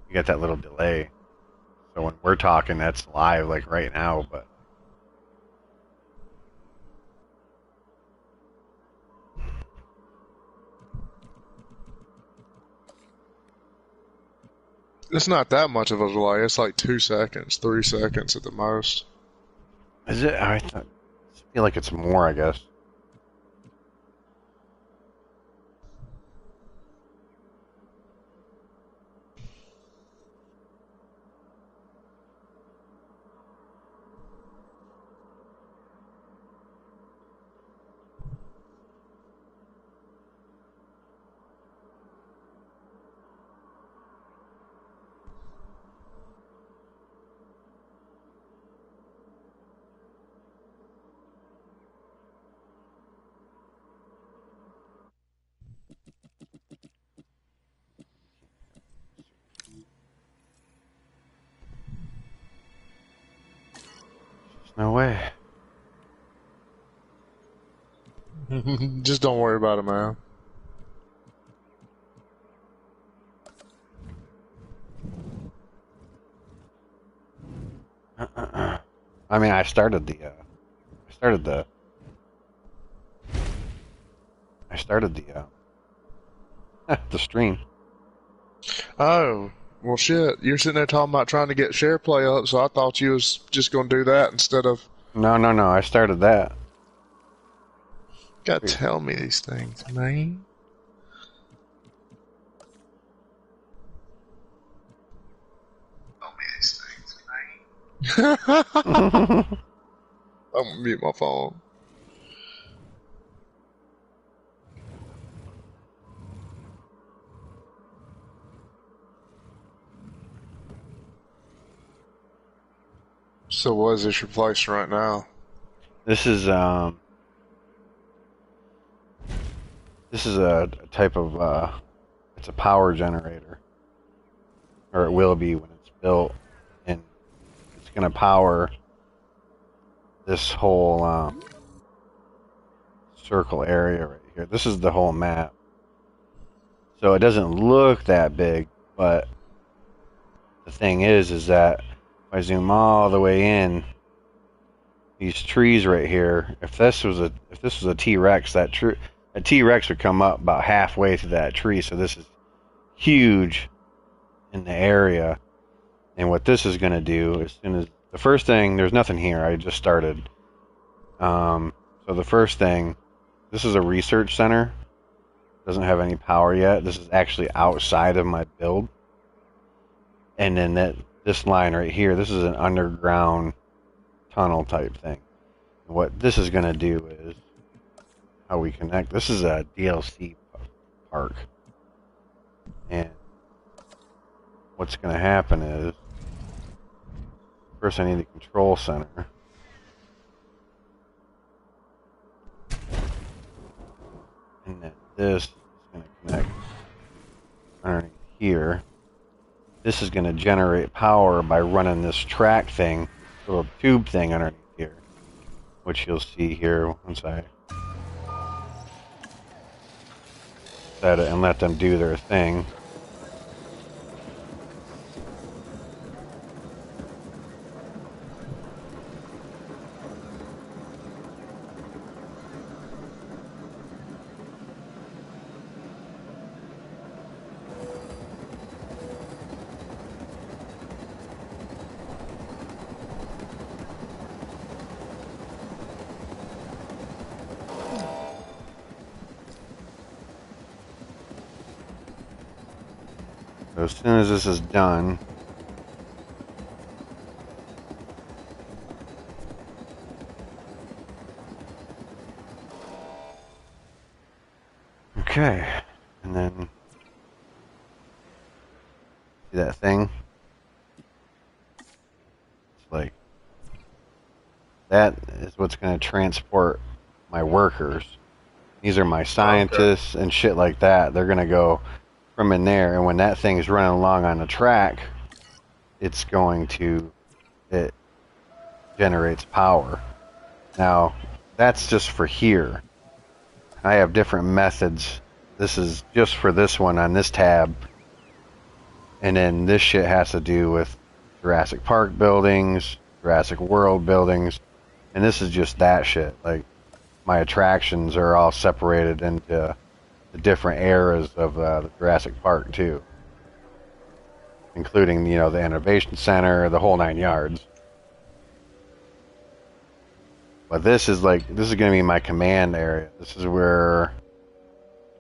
you got that little delay. So when we're talking, that's live, like right now. But It's not that much of a delay. It's like 2 seconds, 3 seconds at the most. is it? I feel like it's more. I guess. There's no way. Just don't worry about it, man. I mean, I started the. The stream. Oh, well, shit. You're sitting there talking about trying to get share play up, so I thought you was just going to do that instead of. No, no, no. I started that. Gotta tell me these things, man. Tell me these things, man. I'm gonna mute my phone. So what is this your place right now? This is a type of it's a power generator, or it will be when it's built, and it's gonna power this whole circle area right here. This is the whole map. So it doesn't look that big, but the thing is that if I zoom all the way in, these trees right here, if this was a T-Rex, that T-Rex would come up about halfway to that tree. So this is huge in the area. And what this is going to do, as soon as the first thing, there's nothing here. I just started. So the first thing, this is a research center. Doesn't have any power yet. This is actually outside of my build. And then this line right here, this is an underground tunnel type thing. And what this is going to do is how we connect. This is a DLC park. And what's going to happen is, first I need a control center. And then this is going to connect underneath here. This is going to generate power by running this track thing, little tube thing underneath here, which you'll see here once I set it and let them do their thing. So as soon as this is done, okay, and then see that thing? It's like that is what's going to transport my workers. These are my scientists and shit like that. They're going to go from in there, and when that thing is running along on the track, it generates power. Now, that's just for here. I have different methods. This is just for this one on this tab. And then this shit has to do with Jurassic Park buildings, Jurassic World buildings, and this is just that shit. Like, my attractions are all separated into the different eras of the Jurassic Park too, including the Innovation Center, the whole 9 yards. But this is going to be my command area. This is where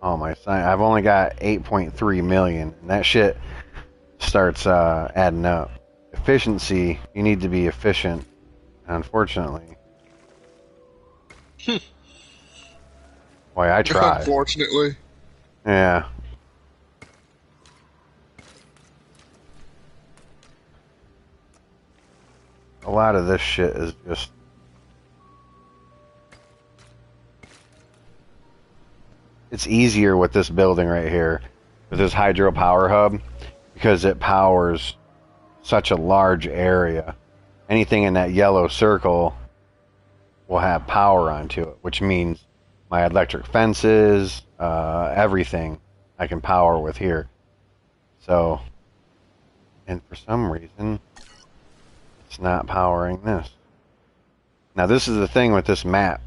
my sign. I've only got 8.3 million, and that shit starts adding up. Efficiency. You need to be efficient. Unfortunately. Boy, I try. Unfortunately. Yeah. A lot of this shit is just... It's easier with this building right here, with this hydropower hub, because it powers such a large area. Anything in that yellow circle will have power onto it, which means my electric fences, everything I can power with here. So, and for some reason, it's not powering this. Now this is the thing with this map,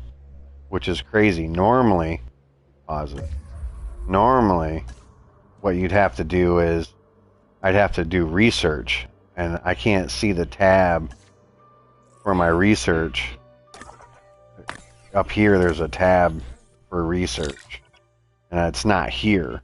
which is crazy. Normally, pause it. Normally, what you'd have to do is, I'd have to do research, and I can't see the tab for my research. Up here, there's a tab for research, and it's not here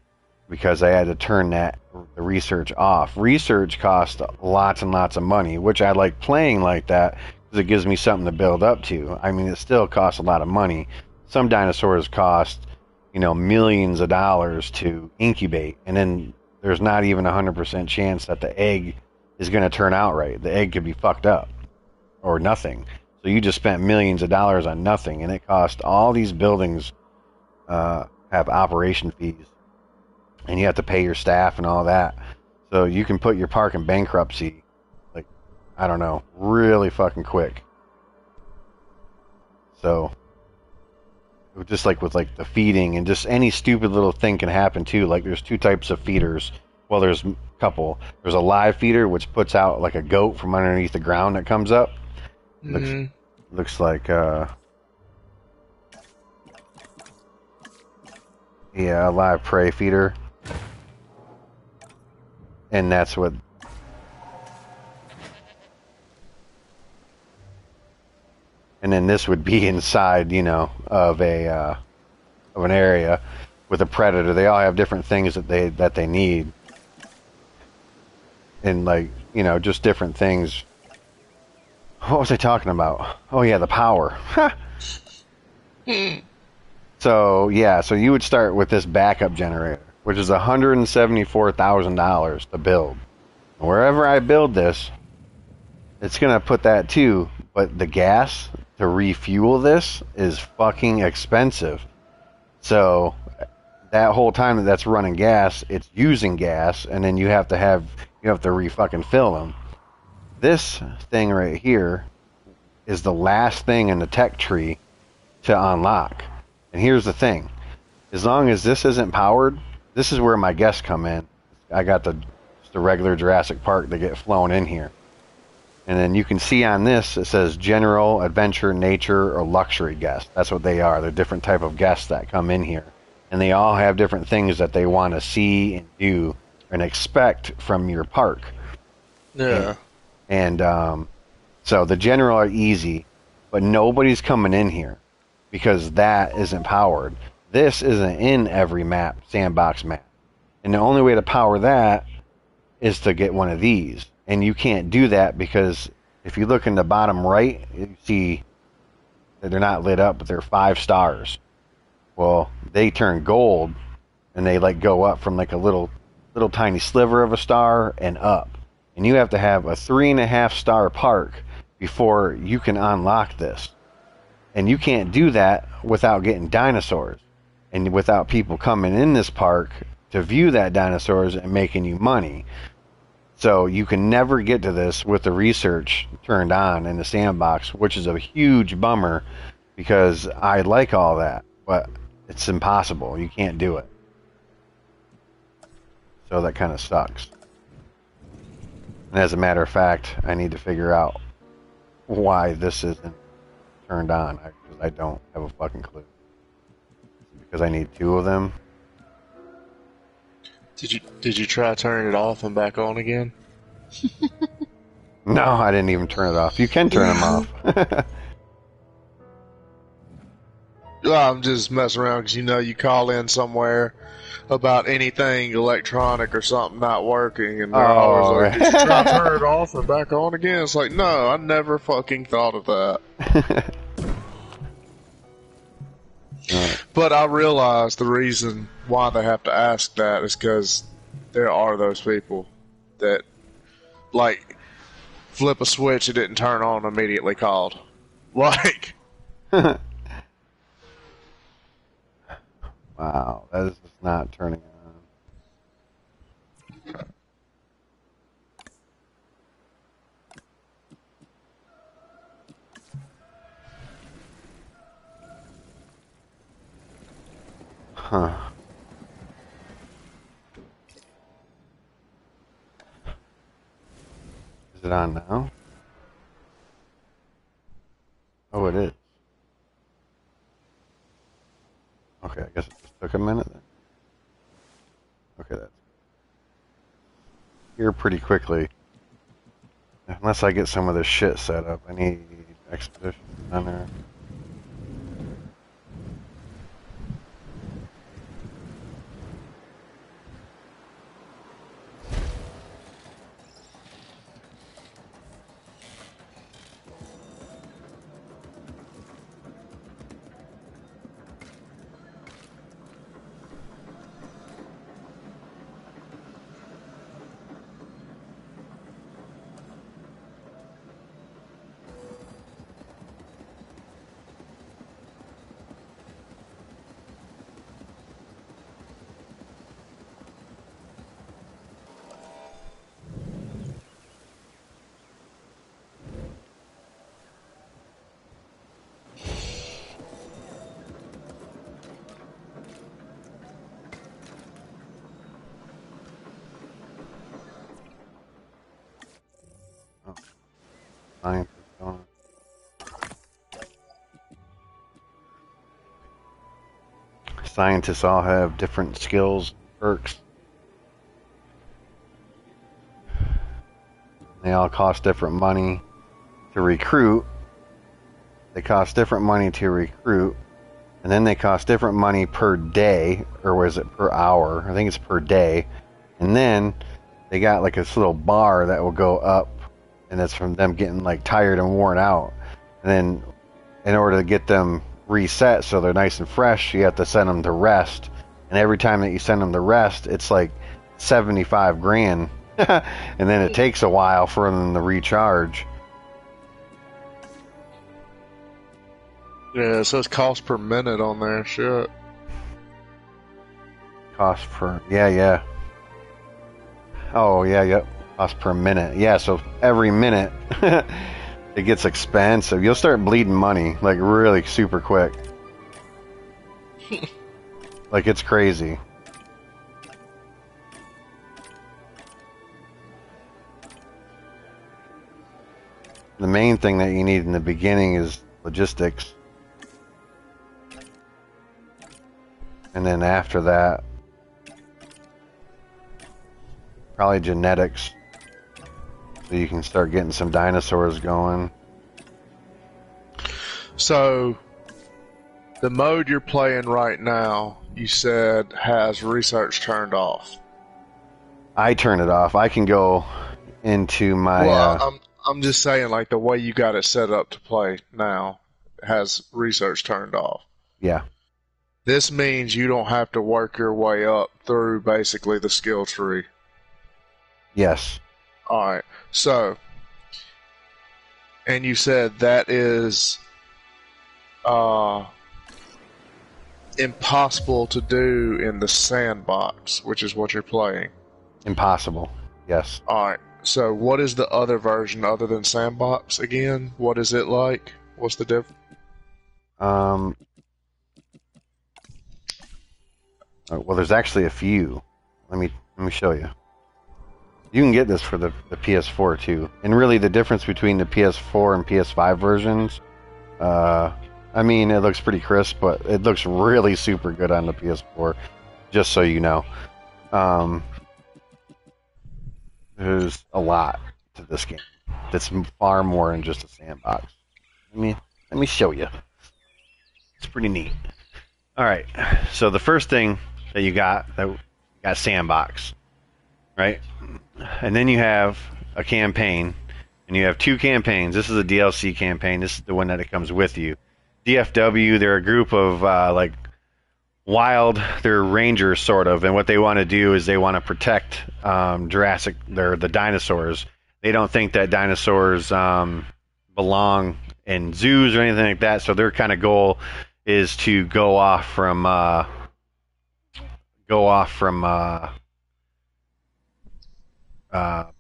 because I had to turn the research off. Research costs lots and lots of money, which I like playing like that because it gives me something to build up to. I mean, it still costs a lot of money. Some dinosaurs cost, millions of dollars to incubate, and then there's not even 100% chance that the egg is going to turn out right. The egg could be fucked up or nothing. So you just spent millions of dollars on nothing, and it cost all these buildings have operation fees, and you have to pay your staff and all that. So you can put your park in bankruptcy, like, I don't know, really fucking quick. So just like with like the feeding and just any stupid little thing can happen too. Like there's two types of feeders. Well, there's a couple. There's a live feeder which puts out like a goat from underneath the ground that comes up. Looks like yeah, a live prey feeder. And that's what... And then this would be inside, of an area with a predator. They all have different things that they need, and like just different things. What was I talking about? Oh yeah, the power. So yeah, so you would start with this backup generator, which is $174,000 to build. Wherever I build this, it's gonna put that too. But the gas to refuel this is fucking expensive. So that whole time that's running gas, it's using gas, and then you have to re-fucking fill them. This thing right here is the last thing in the tech tree to unlock. And here's the thing. As long as this isn't powered, this is where my guests come in. I got just the regular Jurassic Park that get flown in here. And then you can see on this, it says general, adventure, nature, or luxury guests. That's what they are. They're different type of guests that come in here. And they all have different things that they want to see and do and expect from your park. Yeah. And so the general are easy, but nobody's coming in here because that isn't powered. This isn't in every sandbox map. And the only way to power that is to get one of these. And you can't do that because if you look in the bottom right, you see that they're not lit up, but they're 5 stars. Well, they turn gold, and they like go up from like a little tiny sliver of a star and up. And you have to have a 3.5 star park before you can unlock this. And you can't do that without getting dinosaurs and without people coming in this park to view that dinosaurs and making you money. So you can never get to this with the research turned on in the sandbox, which is a huge bummer because I like all that, but it's impossible. You can't do it. So that kind of sucks. And as a matter of fact, I need to figure out why this isn't turned on, because I don't have a fucking clue. Because I need 2 of them. Did you try turning it off and back on again? No, I didn't even turn it off. You can turn them off. Well, I'm just messing around because you call in somewhere about anything electronic or something not working, and they're always Oh, like, right. "Did you try to turn it off and back on again?" It's like, no, I never fucking thought of that. But I realize the reason why they have to ask that is because there are those people that, like, flip a switch, it didn't turn on, immediately called. Like, Wow, that is just not turning on. Huh. Is it on now? Oh, it is. Okay, I guess it just took a minute then. Okay, that's here pretty quickly. Unless I get some of this shit set up. I need Expedition Center. Oh, scientists going. Scientists all have different skills, perks. They all cost different money to recruit. They cost different money to recruit. And then they cost different money per day, or was it per hour? I think it's per day. And then they got like this little bar that will go up, and it's from them getting like tired and worn out. And then in order to get them reset so they're nice and fresh, you have to send them to rest. And every time that you send them to rest, it's like 75 grand. And then it takes a while for them to recharge. yeah, it says cost per minute on there. Shit. Cost per, yeah. Oh, yeah, yep. Cost per minute. Yeah, so every minute it gets expensive. You'll start bleeding money, like really super quick. Like it's crazy. The main thing that you need in the beginning is logistics. And then after that, probably genetics. So you can start getting some dinosaurs going. So, the mode you're playing right now, you said has research turned off. I turn it off. I can go into my. Well, I'm just saying, like, the way you got it set up to play now has research turned off. Yeah. This means you don't have to work your way up through basically the skill tree. Yes. Alright, so, and you said that is impossible to do in the sandbox, which is what you're playing. Impossible. Yes. Alright, so what is the other version other than sandbox again? What is it like? What's the difference? Well, there's actually a few. Let me show you. You can get this for the PS4 too. And really, the difference between the PS4 and PS5 versions, I mean, it looks pretty crisp, but it looks really super good on the PS4. Just so you know, um, there's a lot to this game. That's far more than just a sandbox. Let me show you. It's pretty neat. All right. So the first thing that you got sandbox, right? And then you have a campaign, and you have two campaigns. This is a DLC campaign. This is the one that it comes with you. DFW, they're a group of like wild, they're rangers sort of, and what they want to do is they want to protect Jurassic. They're the dinosaurs. They don't think that dinosaurs belong in zoos or anything like that. So their kind of goal is to go off from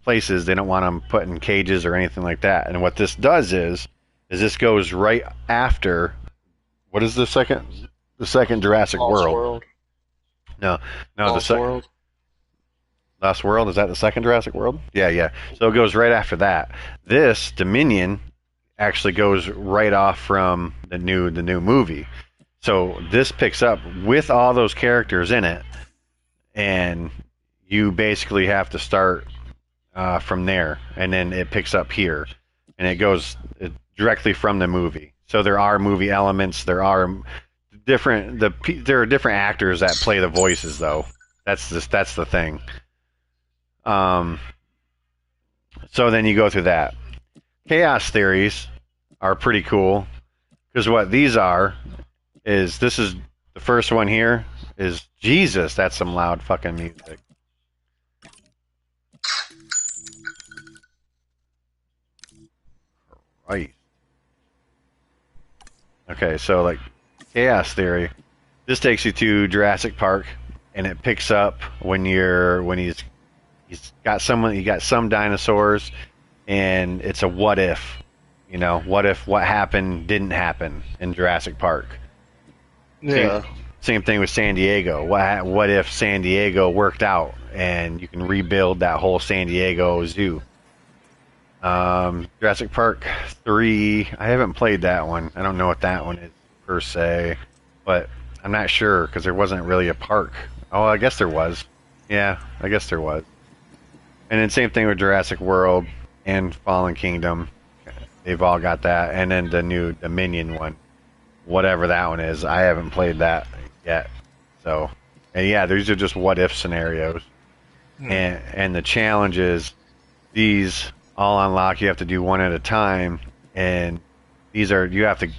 places. They don't want them put in cages or anything like that. And what this does is this goes right after, what is the second Jurassic World? No, Lost World. Last World, is that the second Jurassic World? Yeah. So it goes right after that. This Dominion actually goes right off from the new movie. So this picks up with all those characters in it, and you basically have to start from there, and then it picks up here, and it goes directly from the movie. So there are movie elements. There are different actors that play the voices, though. That's the thing. So then you go through that. Chaos theories are pretty cool, because what these are is, this is the first one here is Jesus. That's some loud fucking music. Right. Okay, so like chaos theory, this takes you to Jurassic Park, and it picks up when he's got some dinosaurs, and it's a what if, what if what happened didn't happen in Jurassic Park. Yeah. Same thing with San Diego. What if San Diego worked out and you can rebuild that whole San Diego zoo? Jurassic Park 3, I haven't played that one. I don't know what that one is per se, but I'm not sure because there wasn't really a park. Oh, I guess there was. Yeah, I guess there was. And then same thing with Jurassic World and Fallen Kingdom. They've all got that. And then the new Dominion one, whatever that one is, I haven't played that yet. So, and yeah, these are just what if scenarios. And the challenge is, these all unlock. You have to do one at a time, and you have to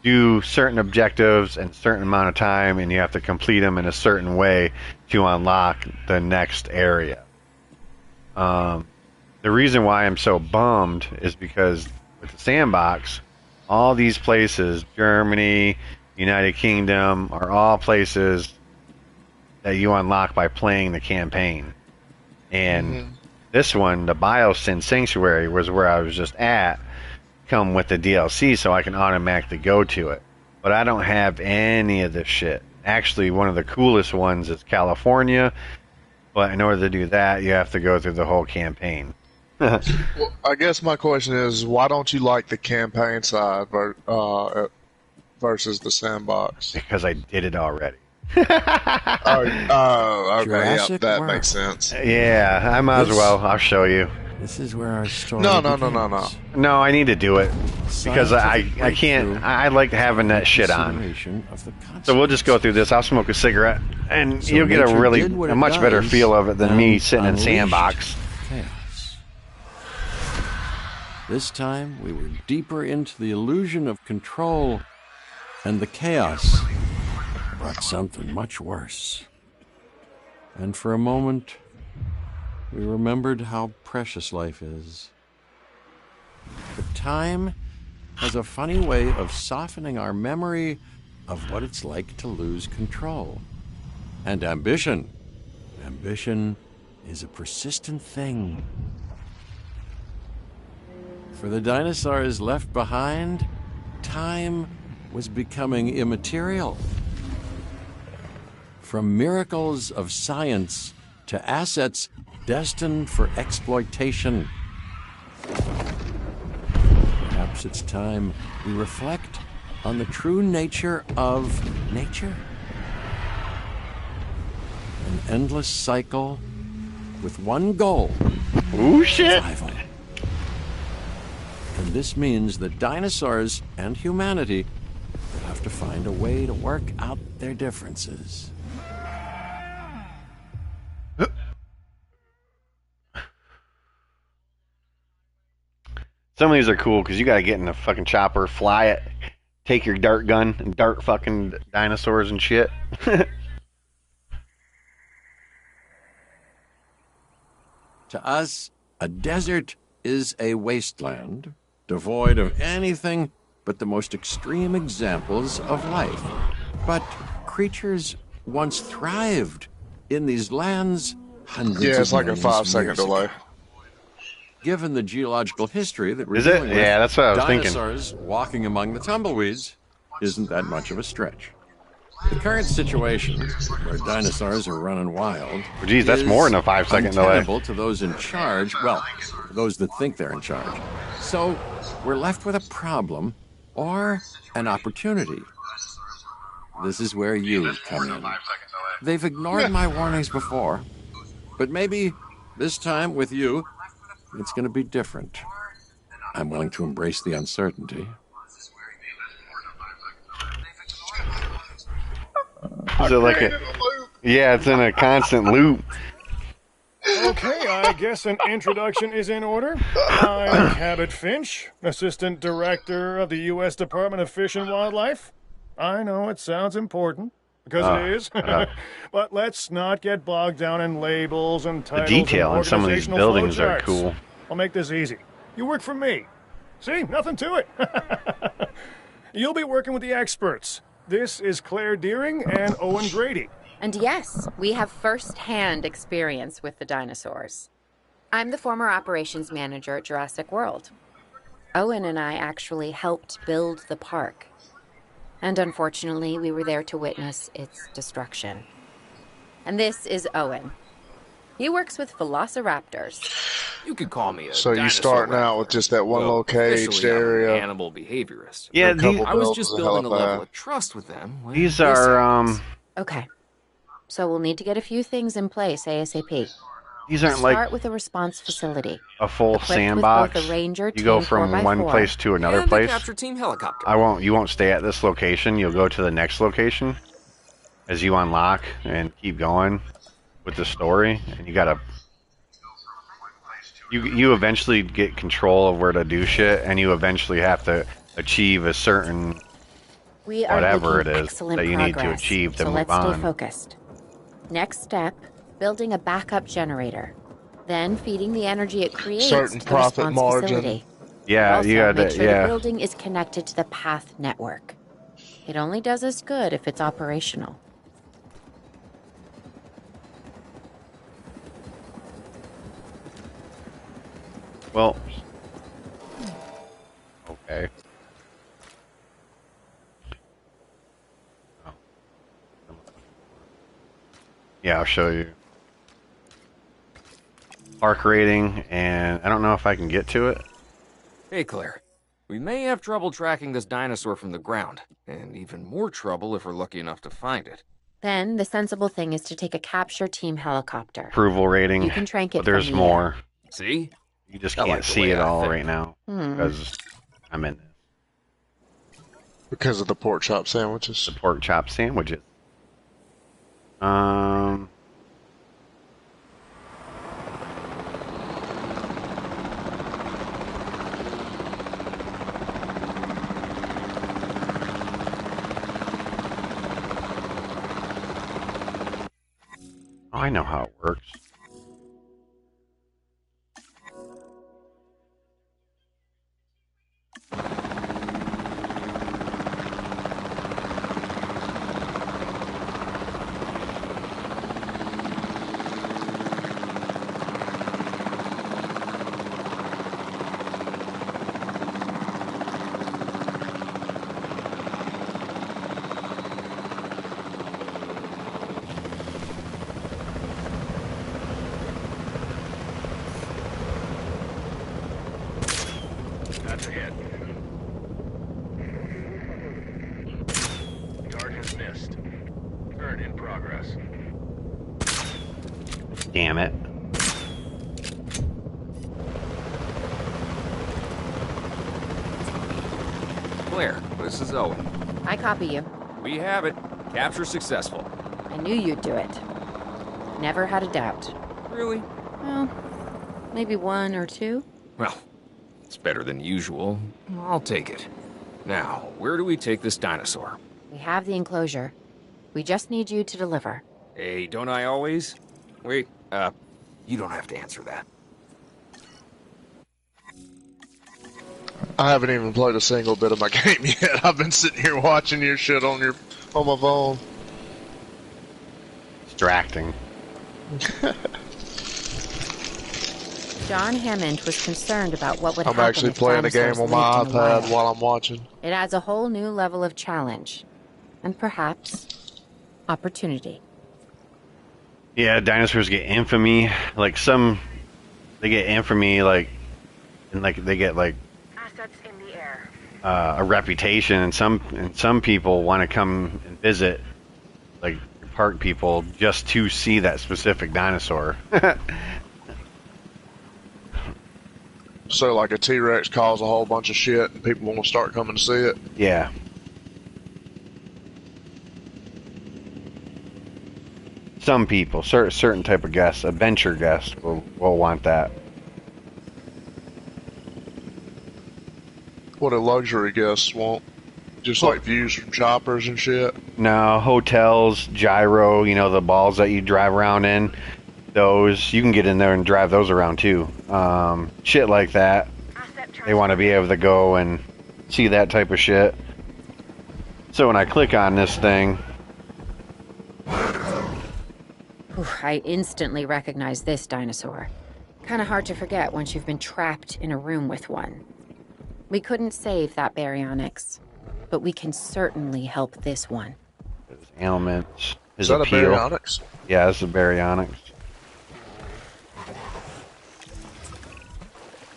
do certain objectives in a certain amount of time, and you have to complete them in a certain way to unlock the next area. The reason why I'm so bummed is because with the sandbox, all these places, Germany, United Kingdom, are all places that you unlock by playing the campaign. And this one, the Biosyn Sanctuary, was where I was just at, come with the DLC, so I can automatically go to it. But I don't have any of this shit. Actually, one of the coolest ones is California, but in order to do that, you have to go through the whole campaign. Well, I guess my question is, why don't you like the campaign side versus the sandbox? Because I did it already. Okay, Jurassic that World. makes sense. Yeah, I might as well. I'll show you. This is where our story No. begins. No, I need to do it because I Scientific can't. breakthrough I like having that shit on. consideration of the So we'll just go through this. I'll smoke a cigarette, and So you'll get nature did what a it much better does feel of it than me and sitting in unleashed sandbox. chaos. This time we were deeper into the illusion of control, and the chaos brought something much worse. And for a moment, we remembered how precious life is. But time has a funny way of softening our memory of what it's like to lose control. And ambition. Ambition is a persistent thing. For the dinosaurs left behind, time was becoming immaterial. From miracles of science to assets destined for exploitation. Perhaps it's time we reflect on the true nature of nature. An endless cycle with one goal. Ooh, shit. Survival. And this means that dinosaurs and humanity will have to find a way to work out their differences. Some of these are cool because you got to get in the fucking chopper, fly it, take your dart gun, and dart fucking dinosaurs and shit. To us, a desert is a wasteland, devoid of anything but the most extreme examples of life. But creatures once thrived in these lands hundreds Yeah, of it's like a millions 5 of second years delay. ago. Given the geological history that we're Is it? dealing with, Yeah, that's what I was thinking. dinosaurs walking among the tumbleweeds isn't that much of a stretch. The current situation, where dinosaurs are running wild, Geez, that's is more than a 5 second delay. untenable to those in charge, well, those that think they're in charge. So we're left with a problem or an opportunity. This is where you come in. They've ignored my warnings before, but maybe this time with you, it's going to be different. I'm willing to embrace the uncertainty. Is it like a? Yeah, it's in a constant loop. Okay, I guess an introduction is in order. I'm Cabot Finch, Assistant Director of the U.S. Department of Fish and Wildlife. I know it sounds important, because it is. But let's not get bogged down in labels and The titles. detail and on some of these organizational buildings are flowcharts. cool. I'll make this easy. You work for me. See, nothing to it. You'll be working with the experts. This is Claire Deering and Owen Grady. And yes, we have first-hand experience with the dinosaurs. I'm the former operations manager at Jurassic World. Owen and I actually helped build the park. And unfortunately, we were there to witness its destruction. And this is Owen. He works with velociraptors. You could call me a So you dinosaur starting out with wrangler. just that one Well, little caged officially, I'm an area. animal behaviorist. Yeah, A couple I was bells just and building a helipad. level of trust with them. when These this are happens. Okay. So we'll need to get a few things in place ASAP. these aren't like Start with a response facility. a full Equipped with sandbox. both a Ranger You go Team from 4x4 one place to another and the place. capture team helicopter. You won't stay at this location. You'll go to the next location as you unlock and keep going with the story. And you gotta, you eventually get control of where to do shit, and you eventually have to achieve a certain We are whatever making it is excellent that you need to progress, achieve to so move let's on. stay focused. Next step, building a backup generator. Then feeding the energy it creates Certain to the profit response margin. facility. Yeah, Also, you gotta. make sure Yeah, the building is connected to the path network. It only does us good if it's operational. well, okay. Yeah, I'll show you. Park rating, and I don't know if I can get to it. Hey, Claire. We may have trouble tracking this dinosaur from the ground, and even more trouble if we're lucky enough to find it. Then, the sensible thing is to take a capture team helicopter. Approval rating. You can trank it But there's from the more. See? You just I can't like the see way it I all think. right now because I'm in Because of the pork chop sandwiches. the pork chop sandwiches. Oh, I know how it works. Shots ahead. Target missed. Turn in progress. Damn it. Claire, this is Owen. I copy you. We have it. Capture successful. I knew you'd do it. Never had a doubt. Really? Well, maybe one or two. Well, it's better than usual. I'll take it. Now, where do we take this dinosaur? We have the enclosure. We just need you to deliver. Hey, don't I always? Wait, you don't have to answer that. I haven't even played a single bit of my game yet. I've been sitting here watching your shit on my phone. Distracting. John Hammond was concerned about what would I'm happen actually if playing a game dinosaurs on my lived in the iPad wild. while I'm watching. It adds a whole new level of challenge. And perhaps opportunity. Yeah, dinosaurs get infamy. Like they get infamy, like, and like they get like Assets in the air. a reputation, and some people want to come and visit, like park people, just to see that specific dinosaur. So like a T-Rex caused a whole bunch of shit and people want to start coming to see it. Yeah. Some people, certain type of guests, adventure guests, will want that. What do luxury guests want? Just like views from choppers and shit. No, hotels, gyro, the balls that you drive around in, those, you can get in there and drive those around too. Shit like that. They want to be able to go and see that type of shit. So when I click on this thing, I instantly recognize this dinosaur. Kind of hard to forget once you've been trapped in a room with one. We couldn't save that baryonyx, but we can certainly help this one. his ailments, his Is that appeal. a baryonyx? Yeah, this is a baryonyx.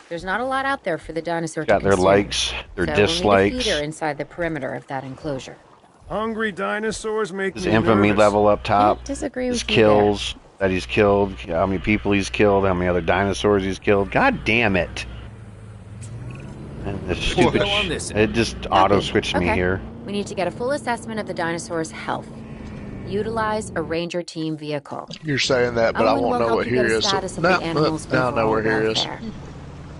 There's not a lot out there for the dinosaur Got to their consume. likes, their So dislikes. We'll need a feeder inside the perimeter of that enclosure. Hungry dinosaurs make His me infamy nervous. level up top. Can't disagree His with you there. kills that he's killed, how many people he's killed, how many other dinosaurs he's killed. God damn it! And this stupid go on this it just auto switched me Okay. here. We need to get a full assessment of the dinosaur's health. Utilize a ranger team vehicle. You're saying that, but I Owen won't will know help what you get here a is. status of No, the animal's now I know where overall here is. welfare.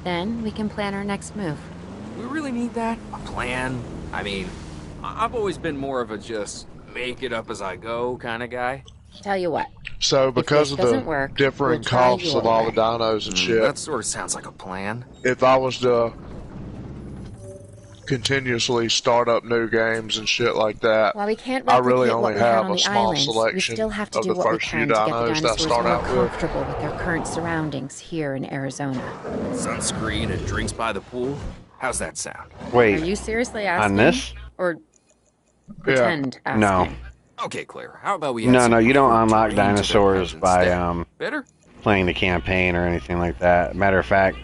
Then we can plan our next move. We really need that? A plan? I mean, I've always been more of a just make it up as I go kind of guy. Tell you what, So because of this the doesn't work, differing we'll try costs of your all way. the dinos and shit, That sort of sounds like a plan. if I was to continuously start up new games and shit like that, while we can't I replicate really what only we had have on a the small islands, we selection still have to of do the what we first few can to get the dinos that I dinosaurs start more out with. comfortable with their current surroundings here in Arizona. Sunscreen and drinks by the pool? How's that sound? Wait, Are you seriously asking? this? Or pretend asking? No. Okay, Claire, how about we No, add no, some you don't preferred unlock terrain to their dinosaurs house by instead? Better? playing the campaign or anything like that. Matter of fact,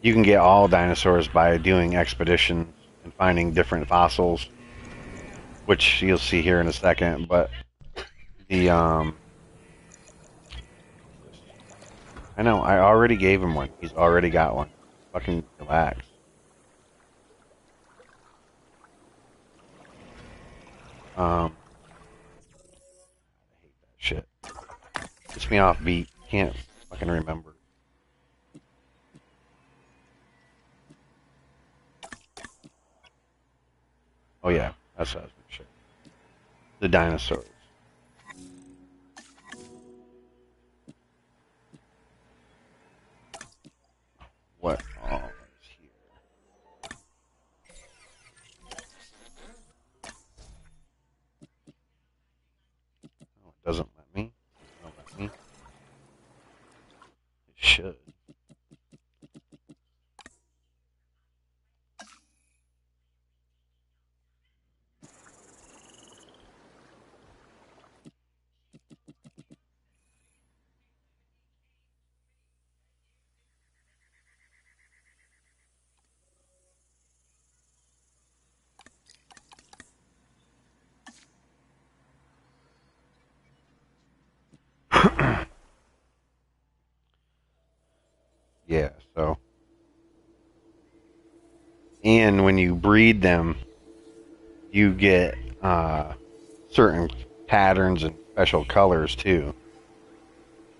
you can get all dinosaurs by doing expeditions and finding different fossils, which you'll see here in a second. But the I know I already gave him one. He's already got one. Fucking relax. I hate that shit. Gets me off beat. Can't fucking remember. Oh yeah, that's what I was gonna show. The dinosaurs. What all is here? Oh, it doesn't let me. It doesn't let me. It should. Yeah, so. And when you breed them, you get certain patterns and special colors too.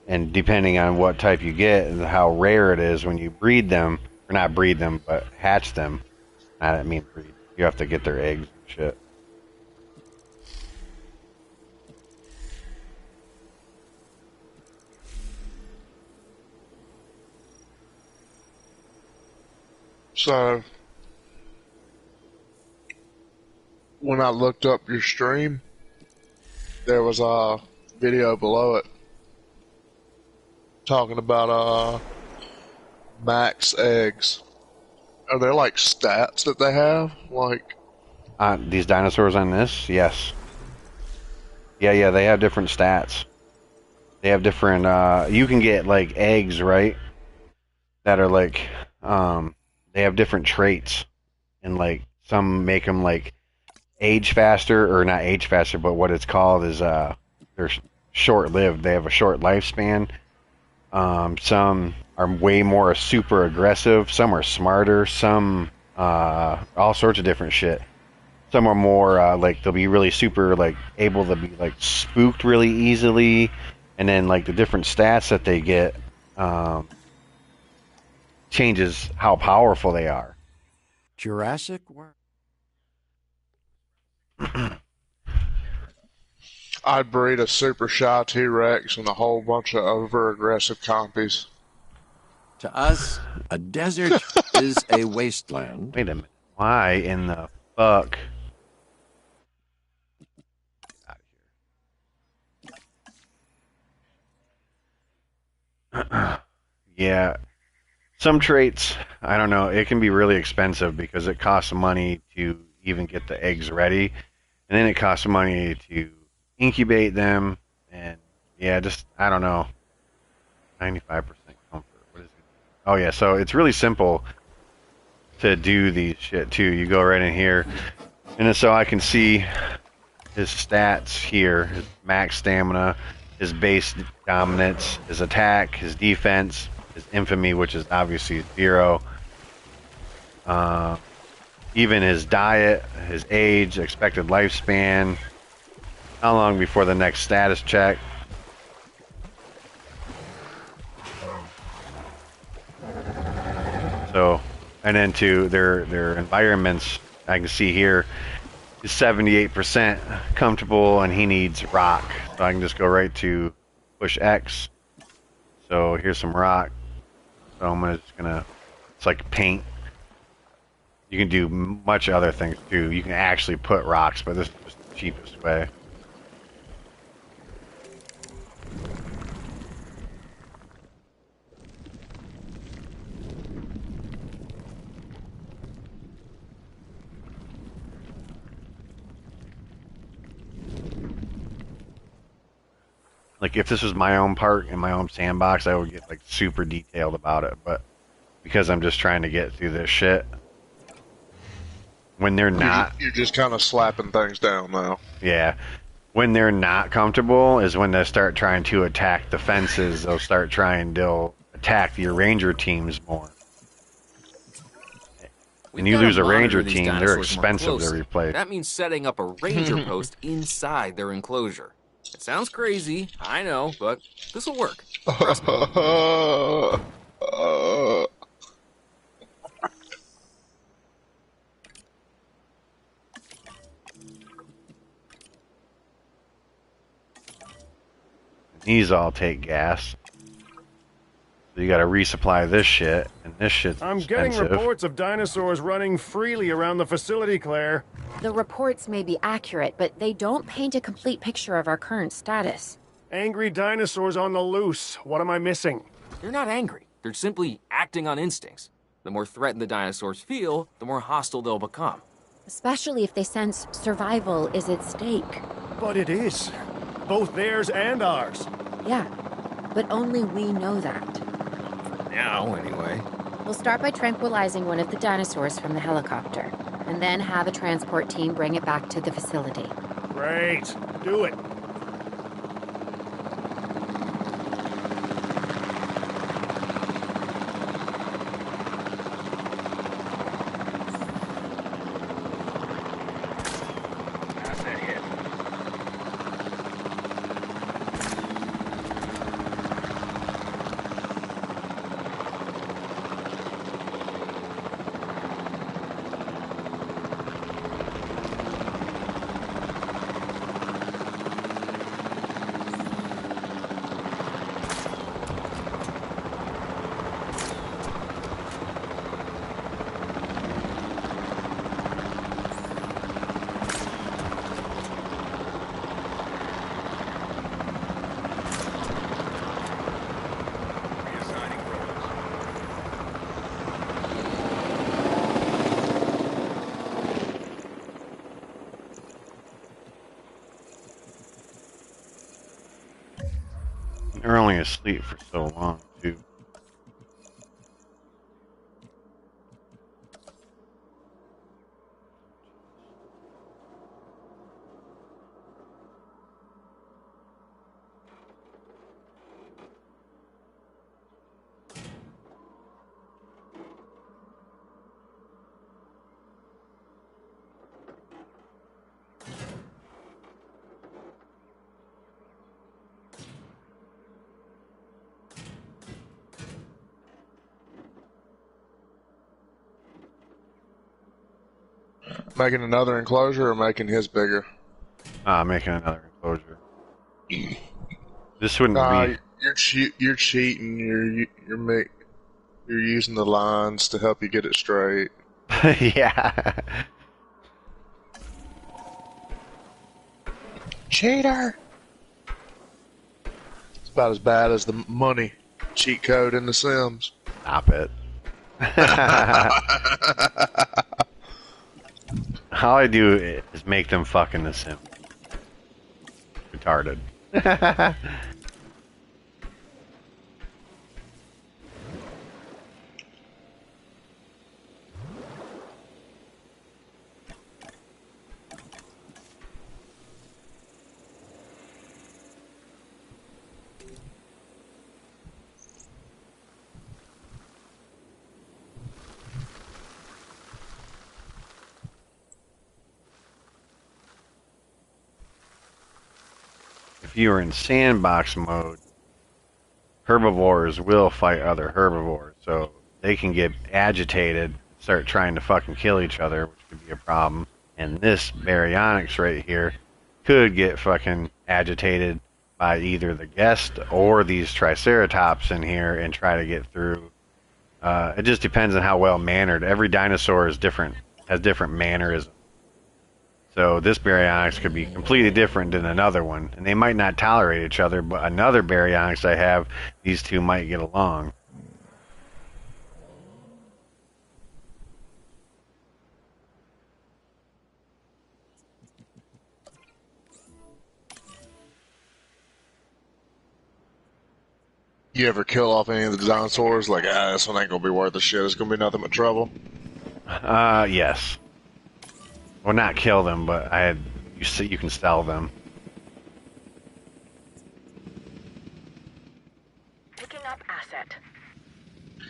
And depending on what type you get and how rare it is when you breed them, or not breed them, but hatch them. I didn't mean breed. You have to get their eggs and shit. So, when I looked up your stream, there was a video below it talking about max eggs. Are there like stats that they have? Like, These dinosaurs on this? Yes. Yeah, they have different stats. They have different, you can get like eggs, right? That are like, they have different traits. And like, some make them like age faster, or not age faster, but what it's called is, they're short-lived. They have a short lifespan. Some are way more super aggressive. Some are smarter. Some, all sorts of different shit. Some are more, like, they'll be really super, like, able to be, like, spooked really easily. And then, like, the different stats that they get, changes how powerful they are. Jurassic World. I'd breed a super shy T-Rex and a whole bunch of over-aggressive compies. To us, a desert is a wasteland. Wait a minute. Why in the fuck? Yeah. Some traits, I don't know, it can be really expensive because it costs money to even get the eggs ready. And then it costs money to incubate them. And yeah, just, I don't know. 95% comfort. What is it? Oh, yeah, so it's really simple to do these shit too. You go right in here. And then so I can see his stats here, his max stamina, his base dominance, his attack, his defense, his infamy, which is obviously 0. Even his diet, his age, expected lifespan, how long before the next status check. So, and then to their environments, I can see here is 78% comfortable, and he needs rock. So I can just go right to push X. So here's some rock. So I'm just gonna, it's like paint. You can do much other things too. You can actually put rocks, but this is just the cheapest way. Like, if this was my own park and my own sandbox, I would get, like, super detailed about it. But because I'm just trying to get through this shit, when they're not... You're just kind of slapping things down now. Yeah. When they're not comfortable is when they start trying to attack the fences. They'll attack your ranger teams more. When you lose a ranger team, they're expensive to replace. That means setting up a ranger post inside their enclosure. It sounds crazy, I know, but this'll work. Trust me. These all take gas. So you gotta resupply this shit, and this shit's I'm expensive. getting reports of dinosaurs running freely around the facility, Claire. The reports may be accurate, but they don't paint a complete picture of our current status. Angry dinosaurs on the loose. What am I missing? They're not angry. They're simply acting on instincts. The more threatened the dinosaurs feel, the more hostile they'll become. Especially if they sense survival is at stake. But it is. Both theirs and ours. Yeah, but only we know that. Now, anyway. We'll start by tranquilizing one of the dinosaurs from the helicopter, and then have a transport team bring it back to the facility. Great. Do it. They're only asleep for so long, too. Making another enclosure or making his bigger? Making another enclosure. This wouldn't be... You're cheating. You're using the lines to help you get it straight. Yeah. Cheater! It's about as bad as the money cheat code in The Sims. Stop it. All I do is make them fucking The Sims. Retarded. If you are in sandbox mode, herbivores will fight other herbivores, so they can get agitated, start trying to fucking kill each other, which could be a problem. And this baryonyx right here could get fucking agitated by either the guest or these triceratops in here and try to get through. It just depends on how well mannered. Every dinosaur is different, has different mannerisms. So this baryonyx could be completely different than another one, and they might not tolerate each other, but another baryonyx I have, these two might get along. You ever kill off any of the dinosaurs? Like, this one ain't gonna be worth the shit. It's gonna be nothing but trouble. Yes. Well, not kill them, but you can sell them. Picking up asset.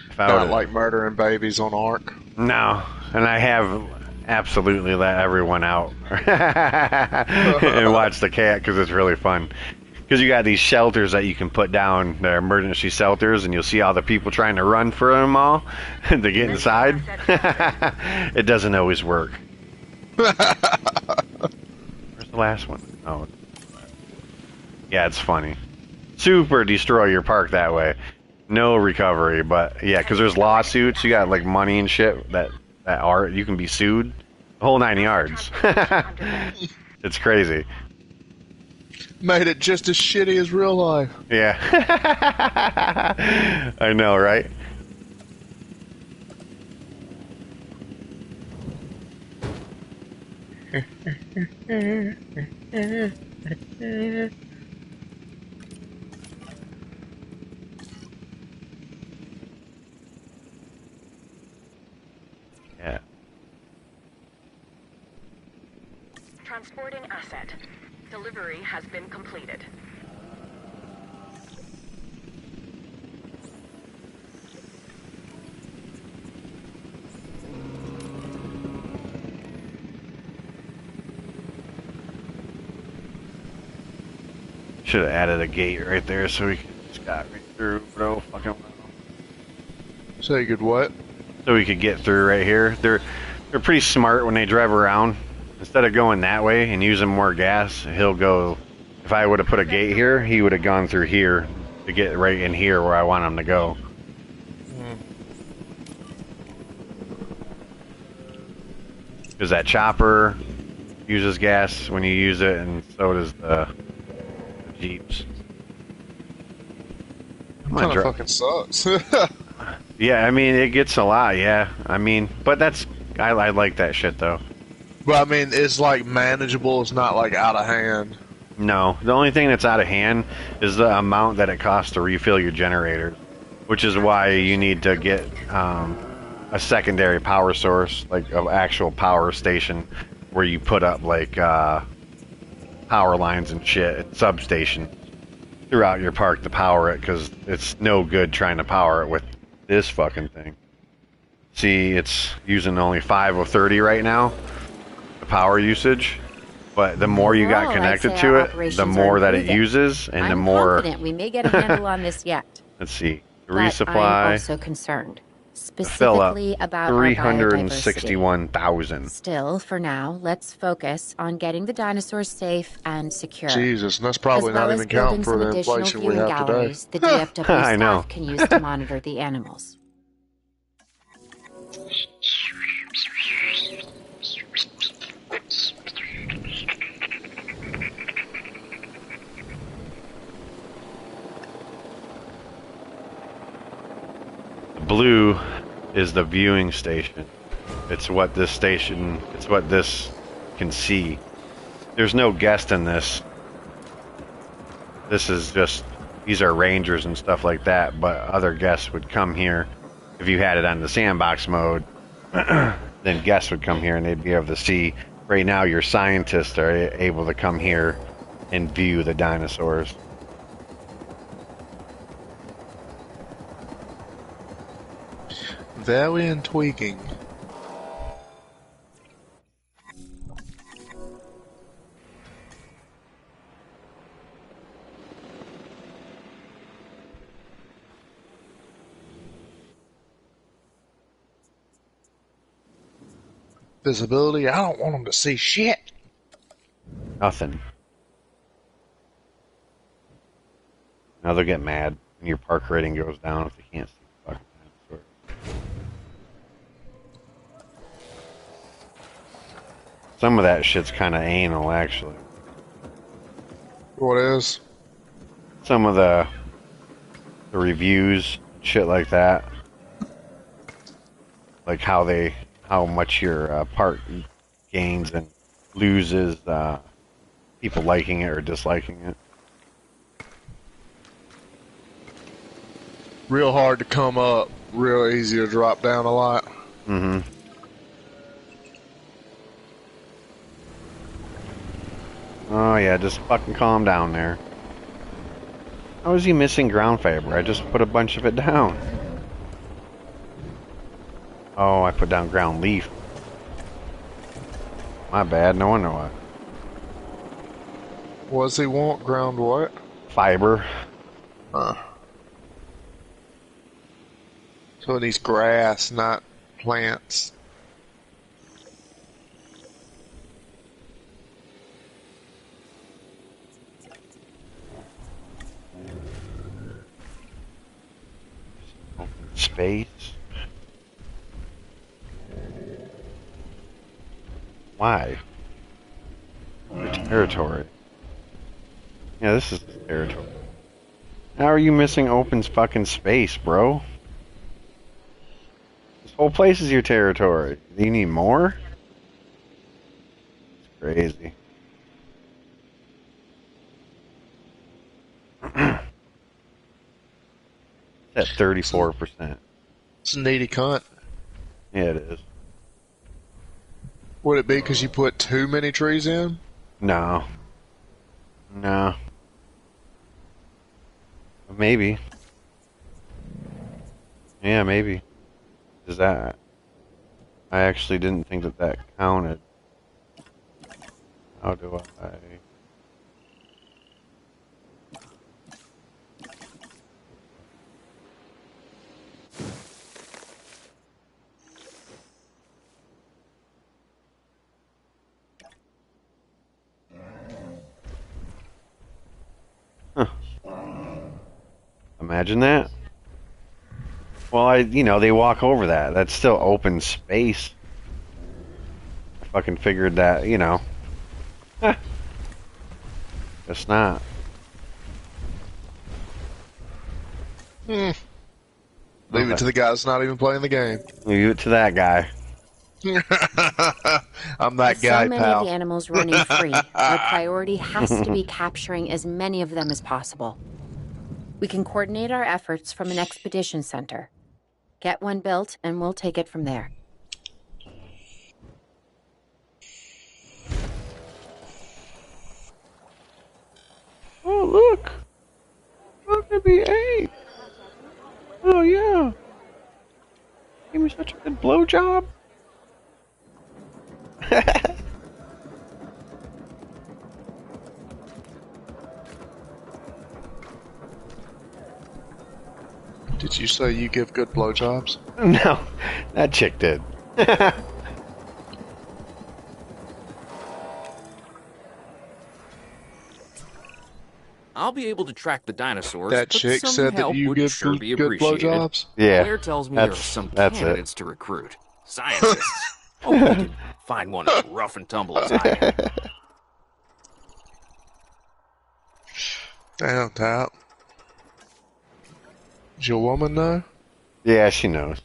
If I Not like murdering babies on Ark. No, and I have absolutely let everyone out and watch the cat because it's really fun. Because you got these shelters that you can put down, they're emergency shelters, and you'll see all the people trying to run for them all to get inside. It doesn't always work. Where's the last one? Oh, yeah, it's funny. Super destroy your park that way. No recovery, but yeah, because there's lawsuits. You got like money and shit that are you can be sued. The whole 9 yards. It's crazy. Made it just as shitty as real life. Yeah. I know, right? Yeah. Transporting asset. Delivery has been completed. Should have added a gate right there so we could just got right through, bro. Fucking well. So you could what? So we could get through right here. They're pretty smart when they drive around. Instead of going that way and using more gas, he'll go. If I would have put a gate here, he would have gone through here to get right in here where I want him to go. Because that chopper uses gas when you use it, and so does the Jeeps. Kind of fucking sucks. Yeah, I mean, it gets a lot, yeah. I mean, but that's... I like that shit, though. But I mean, it's like manageable. It's not like out of hand. No, the only thing that's out of hand is the amount that it costs to refill your generator, which is why you need to get a secondary power source, like an actual power station, where you put up like power lines and shit at substations throughout your park to power it, because it's no good trying to power it with this fucking thing. See, it's using only 5 of 30 right now, the power usage. But the more you got connected to it, the more that it uses, and the more... I'm confident we may get a handle on this yet. Let's see. But Resupply. I'm also concerned, Fill up specifically about our biodiversity. 361,000. Still, for now, let's focus on getting the dinosaurs safe and secure. Jesus, and that's probably as well not as even counting building for some the additional inflation we viewing have today. galleries the DFW I know. staff can use to monitor the animals. Blue is the viewing station. It's what this can see. There's no guest in this. This is just, these are rangers and stuff like that, but other guests would come here. If you had it on the sandbox mode, then guests would come here and they'd be able to see. Right now, your scientists are able to come here and view the dinosaurs. Very intriguing. Visibility, I don't want them to see shit. Nothing. Now they'll get mad when your park rating goes down if they can't see the fucking dinosaur. Some of that shit's kind of anal, actually. What is? Some of the reviews, shit like that, like how much your park gains and loses, people liking it or disliking it. Real hard to come up, real easy to drop down a lot. Mm-hmm. Oh yeah, just fucking calm down there. How is he missing ground fiber? I just put a bunch of it down. Oh, I put down ground leaf. My bad, no wonder why. What does he want? Ground what? Fiber. So it needs grass, not plants. Space. Why? Territory. Yeah, this is territory. How are you missing open fucking space, bro? This whole place is your territory. Do you need more? It's crazy. At 34%. It's a needy cunt. Yeah, it is. Would it be because you put too many trees in? No. No. Maybe. Yeah, maybe. Is that... I actually didn't think that counted. How do I... Huh. Imagine that. Well, they walk over that. That's still open space. I fucking figured that, It's not. Leave it to the guy that's not even playing the game. Leave it to that guy. I'm that With guy, so many pal. of the animals running free, our priority has to be capturing as many of them as possible. We can coordinate our efforts from an expedition center. Get one built, and we'll take it from there. Oh, look! Look at the egg! Oh, yeah! Give me such a good blowjob! Did you say you give good blowjobs? No, that chick did. I'll be able to track the dinosaurs, That but chick some said that help you would give sure be good appreciated. blowjobs? Yeah. Claire tells me there are some that's it. candidates to recruit. Scientists. Oh, we can find one as rough and tumble as I am. Damn, Tap. Is your woman know? Yeah, she knows.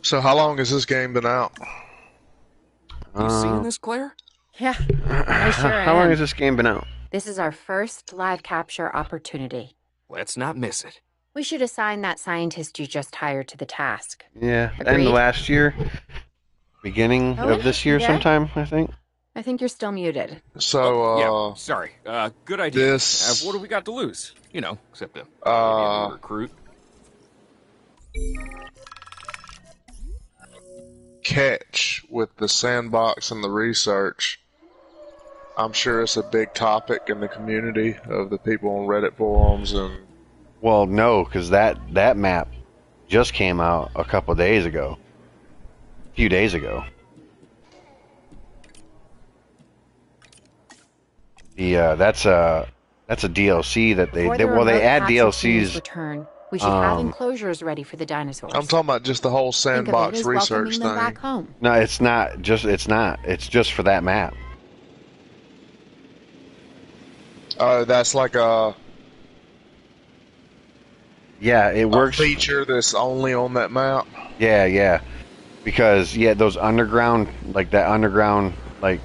So how long has this game been out? You seeing this, Claire? Yeah, I sure am. How long has this game been out? This is our first live capture opportunity. Let's not miss it. We should assign that scientist you just hired to the task. Yeah, Agreed? end of last year. Beginning Owen, of this year you there? sometime, I think. I think you're still muted. So, Yeah, sorry. Good idea. this- What do we got to lose? You know, except to maybe a new recruit. catch with the sandbox and the research. I'm sure it's a big topic in the community of the people on Reddit forums and. Well, no, because that map just came out a couple days ago. A few days ago. That's a DLC that they add DLCs. Return. We should have enclosures ready for the dinosaurs. I'm talking about just the whole Think of it sandbox as research welcoming them back thing. home. No, it's not. It's just for that map. That's like a It works. feature that's only on that map. Yeah. Because those underground, like that underground, like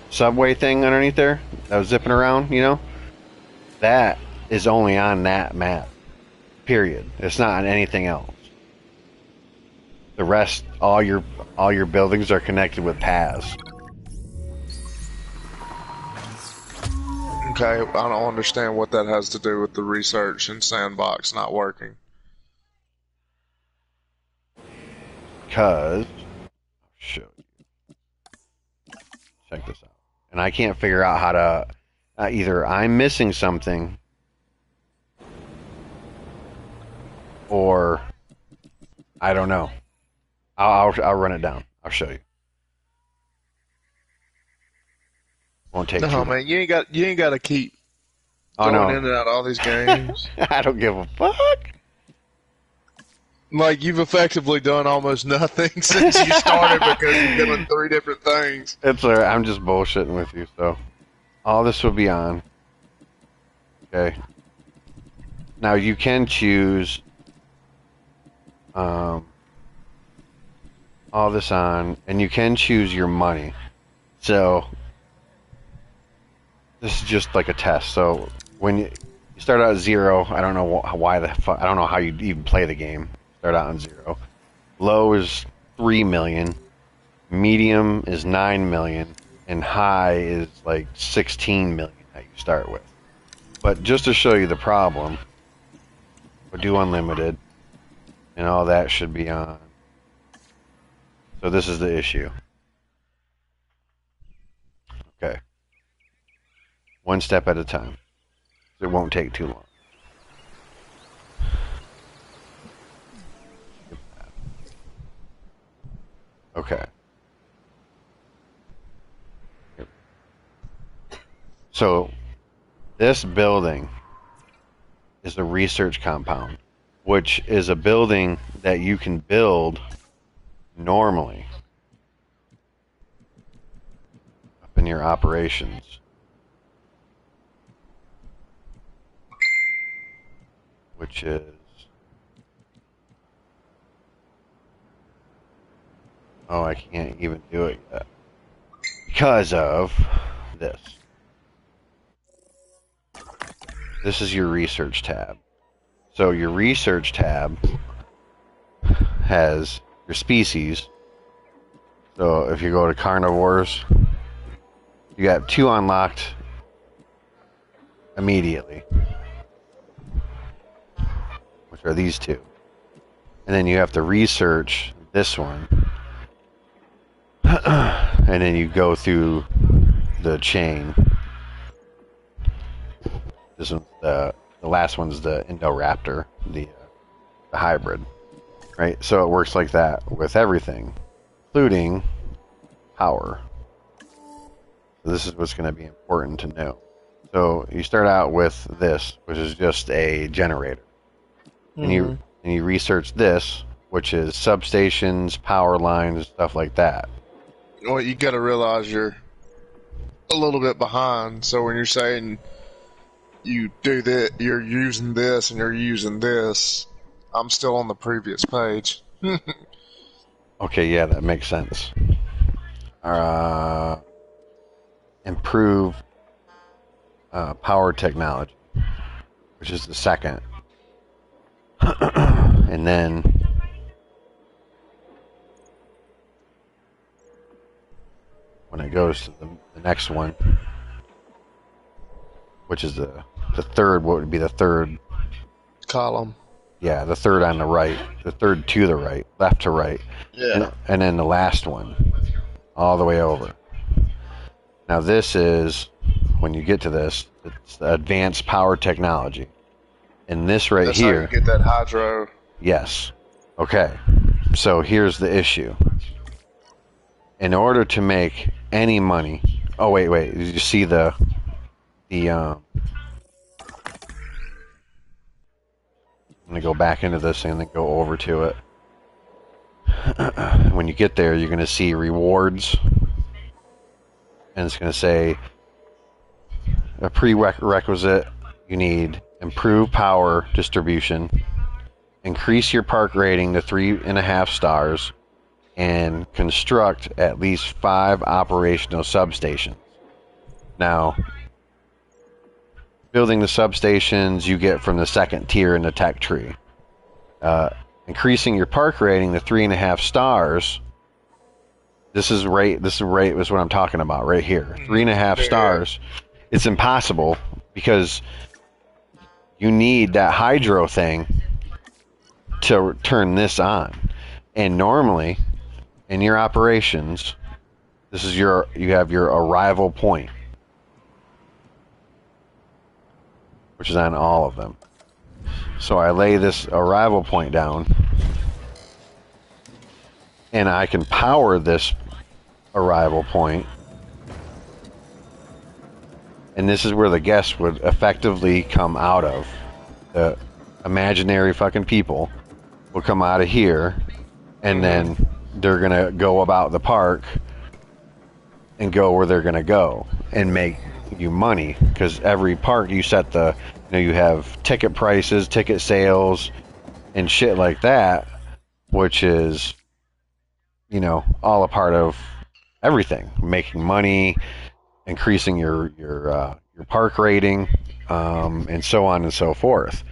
subway thing underneath there that was zipping around, that is only on that map. Period. It's not on anything else. The rest, all your buildings are connected with paths. Okay, I don't understand what that has to do with the research and sandbox not working. Because, I'll show you. Check this out. And I can't figure out how to. Either I'm missing something, or I don't know. I'll run it down. I'll show you. Won't take too No, long. man, you ain't got to keep Oh, going no. in and out of all these games. I don't give a fuck. Like, you've effectively done almost nothing since you started because you've been on 3 different things. It's alright. I'm just bullshitting with you. So, all this will be on. Okay. Now you can choose. All this on, and you can choose your money. So, this is just like a test. So, when you start out at 0, I don't know why the fuck. I don't know how you even play the game. Start out on 0. Low is 3 million. Medium is 9 million. And high is like 16 million that you start with. But just to show you the problem, we'll do unlimited. And all that should be on. So this is the issue. Okay. One step at a time. It won't take too long. Okay. So This building is a research compound, which is a building that you can build normally up in your operations. Which is... Oh, I can't even do it yet. Because of this. This is your research tab. So your research tab has your species. So if you go to carnivores, you got 2 unlocked immediately, which are these 2. And then you have to research this one. And then you go through the chain. This one's the last one's the Indoraptor, the hybrid, right? So it works like that with everything, including power. So this is what's going to be important to know. So you start out with this, which is just a generator, and you research this, which is substations, power lines, stuff like that. Well, you got to realize you're a little bit behind. So when you're saying you do that, you're using this and you're using this, I'm still on the previous page. Okay, yeah, that makes sense. Improve power technology, which is the second. And then when it goes to the next one, which is the third, what would be the third column? Yeah, the third on the right, the third to the right, left to right. Yeah. And then the last one, all the way over. Now this is, when you get to this, it's the advanced power technology. And this right That's here. How you get that hydro. Yes. Okay. So here's the issue. In order to make any money, oh wait, did you see the I'm gonna go back into this and then go over to it. When you get there, you're gonna see rewards, and it's gonna say a prerequisite. You need improved power distribution, increase your park rating to 3.5 stars, and construct at least 5 operational substations. Now, building the substations you get from the second tier in the tech tree. Increasing your park rating to 3.5 stars. This is what I'm talking about right here. 3.5 stars. It's impossible because you need that hydro thing to turn this on. And normally, in your operations, you have your arrival point, which is on all of them. So I lay this arrival point down, and I can power this arrival point, and this is where the guests would effectively come out of. The imaginary fucking people will come out of here, and then they're gonna go about the park and go where they're gonna go and make you money, because every park you set you have ticket prices, ticket sales, and shit like that, which is all a part of everything, making money, increasing your park rating, and so on and so forth.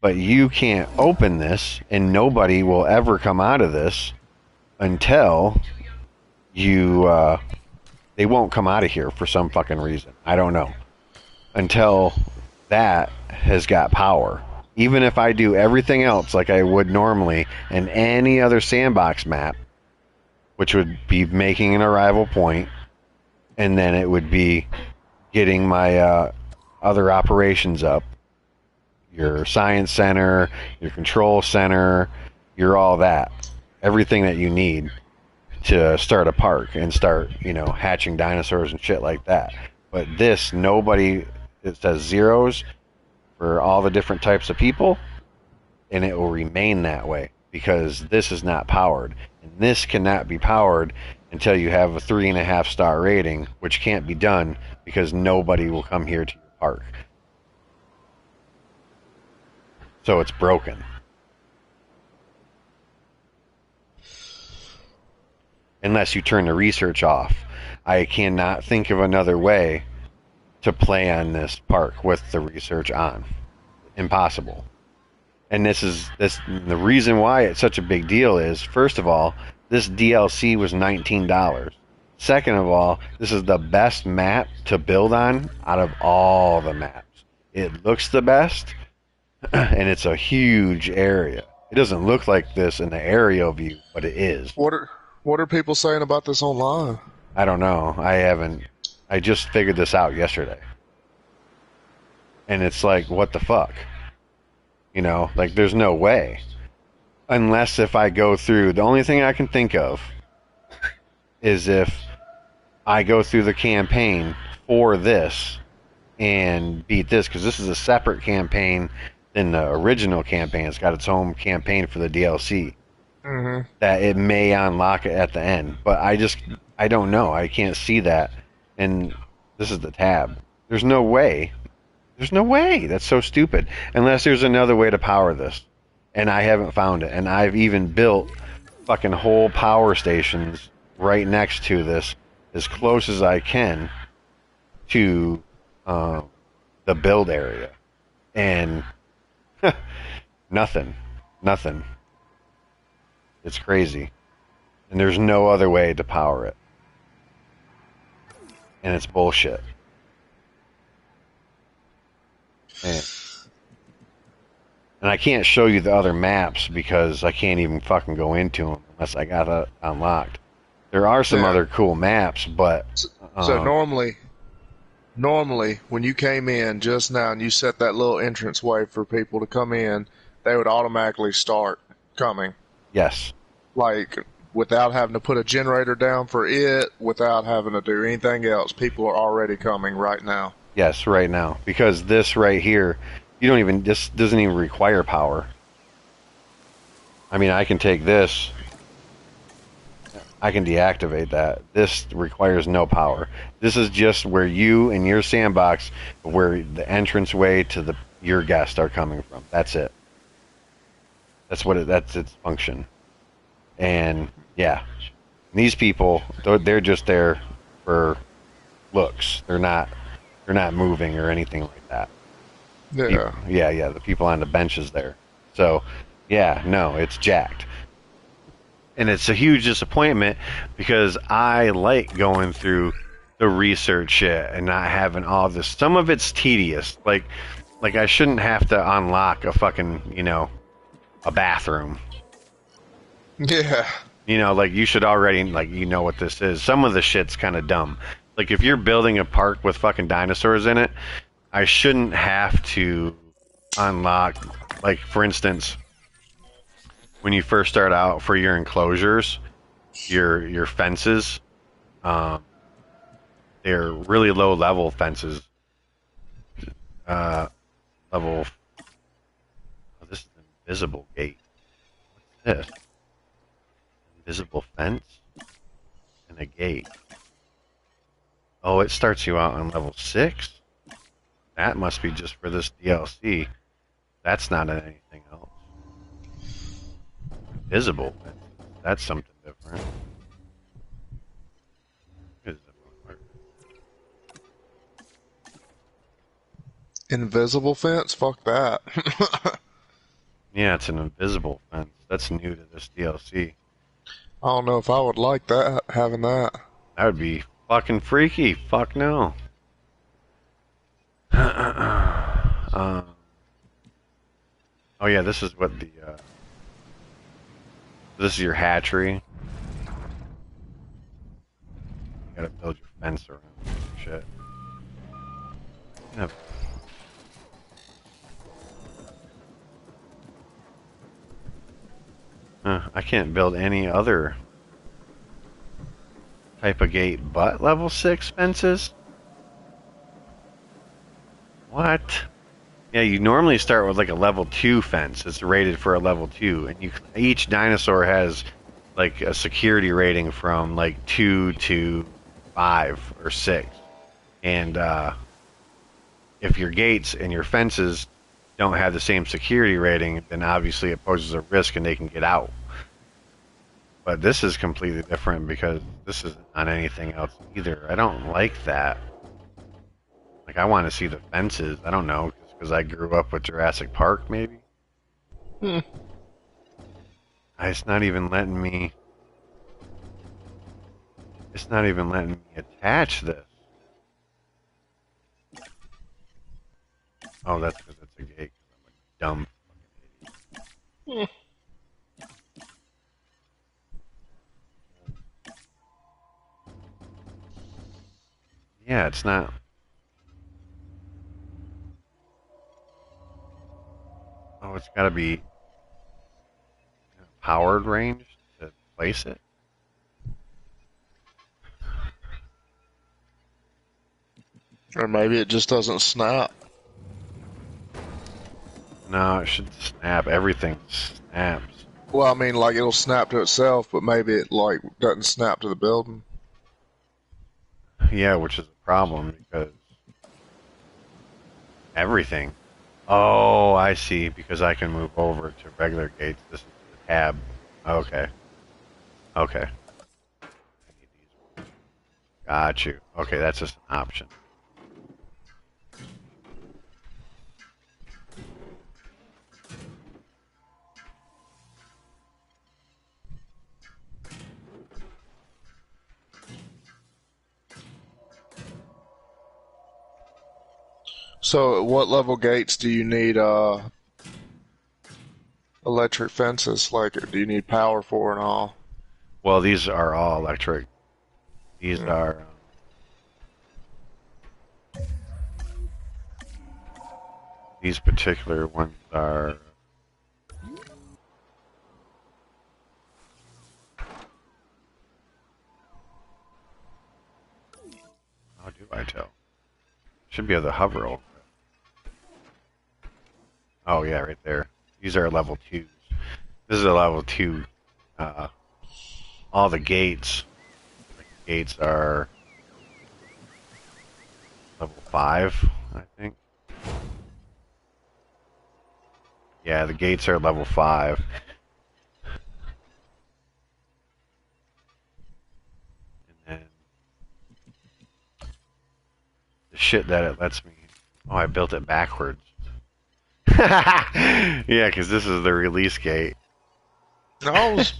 But you can't open this, and nobody will ever come out of this until they won't come out of here for some fucking reason. I don't know. Until that has got power. Even if I do everything else like I would normally in any other sandbox map, which would be making an arrival point, and then it would be getting my other operations up. Your science center, your control center, your all that. Everything that you need to start a park and start, hatching dinosaurs and shit like that. But this, nobody it says zeros for all the different types of people, and it will remain that way because this is not powered. And this cannot be powered until you have a 3.5-star rating, which can't be done because nobody will come here to your park. So it's broken. Unless you turn the research off. I cannot think of another way to play on this park with the research on. Impossible. And the reason why it's such a big deal is, first of all, this DLC was $19. Second of all, this is the best map to build on out of all the maps. It looks the best, and it's a huge area. It doesn't look like this in the aerial view, but it is. What are people saying about this online? I don't know. I just figured this out yesterday. And it's like, what the fuck? You know, like there's no way. Unless if I go through, the only thing I can think of is if I go through the campaign for this and beat this, because this is a separate campaign than the original campaign. It's got its own campaign for the DLC. Mm-hmm. That it may unlock it at the end. But I don't know. I can't see that. And this is the tab. There's no way. There's no way. That's so stupid. Unless there's another way to power this. And I haven't found it. And I've even built fucking whole power stations right next to this as close as I can to the build area. And nothing. It's crazy. And there's no other way to power it. And it's bullshit. And I can't show you the other maps because I can't even fucking go into them unless I got it unlocked. There are some other cool maps, but... So normally, when you came in just now and you set that little entrance way for people to come in, they would automatically start coming. Yes. Like, without having to put a generator down for it, without having to do anything else, people are already coming right now. Yes, right now. Because this right here, this doesn't even require power. I mean, I can take this, I can deactivate that. This requires no power. This is just where you and your sandbox, where the entranceway to your guests are coming from. That's it. That's its function. And yeah, these people, they're just there for looks. They're not moving or anything like that. Yeah. Yeah, the people on the benches there. So, yeah, no, it's jacked. And it's a huge disappointment because I like going through the research shit and not having all this. Some of it's tedious. Like I shouldn't have to unlock a fucking, a bathroom. Yeah. Like you should already, what this is. Some of the shit's kind of dumb. Like if you're building a park with fucking dinosaurs in it, I shouldn't have to unlock, like for instance, when you first start out for your enclosures, your fences, they're really low level fences. Level. Oh, this is an invisible gate. What's this? Invisible fence and a gate. Oh, it starts you out on level 6. That must be just for this DLC. That's not anything else. Invisible fence. That's something different. Invisible fence? Fuck that. Yeah, it's an invisible fence. That's new to this DLC. I don't know if I would like that, having that. That would be fucking freaky. Fuck no. Oh yeah, this is what this is your hatchery. You gotta build your fence around shit. Yeah. I can't build any other type of gate but level 6 fences. What? Yeah, you normally start with like a level 2 fence. It's rated for a level 2, and each dinosaur has like a security rating from like 2 to 5 or 6. And if your gates and your fences don't have the same security rating, then obviously it poses a risk and they can get out. But this is completely different because this isn't on anything else either. I don't like that. Like, I want to see the fences. I don't know, because I grew up with Jurassic Park, maybe? Hmm. It's not even letting me... It's not even letting me attach this. Oh, that's because it's a gate. I'm a dumb fucking idiot. Yeah, it's not... Oh, it's got to be powered range to place it? Or maybe it just doesn't snap. No, it should snap. Everything snaps. Well, I mean, like it'll snap to itself, but maybe it like doesn't snap to the building. Yeah, which is a problem because everything. Oh, I see. Because I can move over to regular gates. This is the tab. Okay. Okay. Got you. Okay, that's just an option. So, at what level gates do you need electric fences? Like, do you need power for and all? Well, these are all electric. These are. These particular ones are. How do I tell? Should be able to hover over it. Oh yeah, right there. These are level 2s. This is a level 2. All the gates. Gates are level 5, I think. Yeah, the gates are level 5. And then the shit that it lets me. Oh, I built it backwards. Yeah, because this is the release gate. I was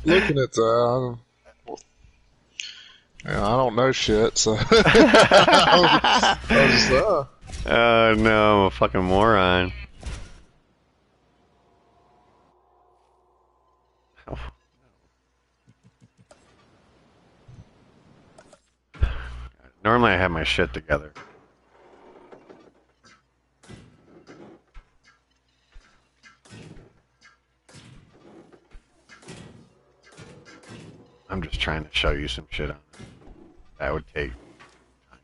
looking at that. Yeah, I don't know shit, so I was just, Oh no, I'm a fucking moron. Oh. Normally I have my shit together. I'm just trying to show you some shit on it. That would take time.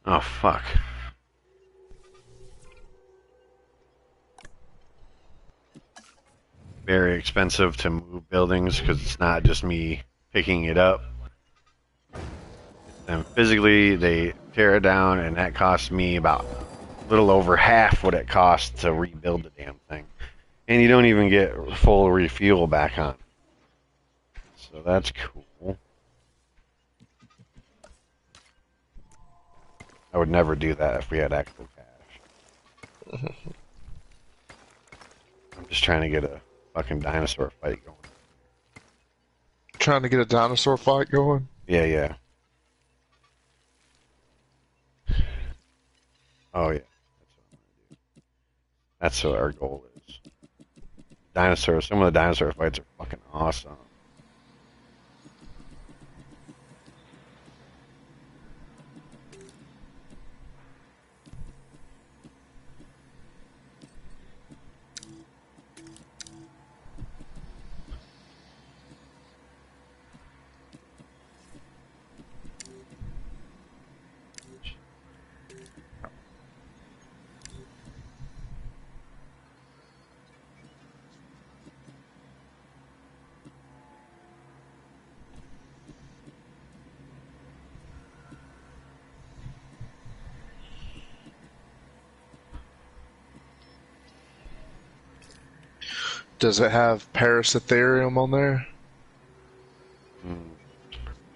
Oh fuck. Very expensive to move buildings because it's not just me picking it up. And physically they tear it down, and that costs me about a little over half what it costs to rebuild the damn thing. And you don't even get full refuel back on. So that's cool. I would never do that if we had actual cash. I'm just trying to get a fucking dinosaur fight going. trying to get a dinosaur fight going. Yeah, yeah. Oh, yeah. That's what our goal is. Dinosaurs. Some of the dinosaur fights are fucking awesome. Does it have paracetherium on there?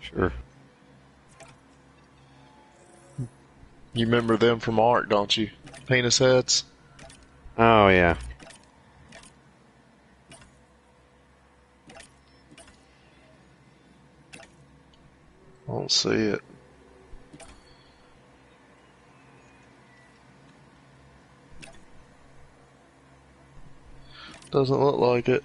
Sure. You remember them from Ark, don't you? Penis heads? Oh, yeah. I don't see it. Doesn't look like it.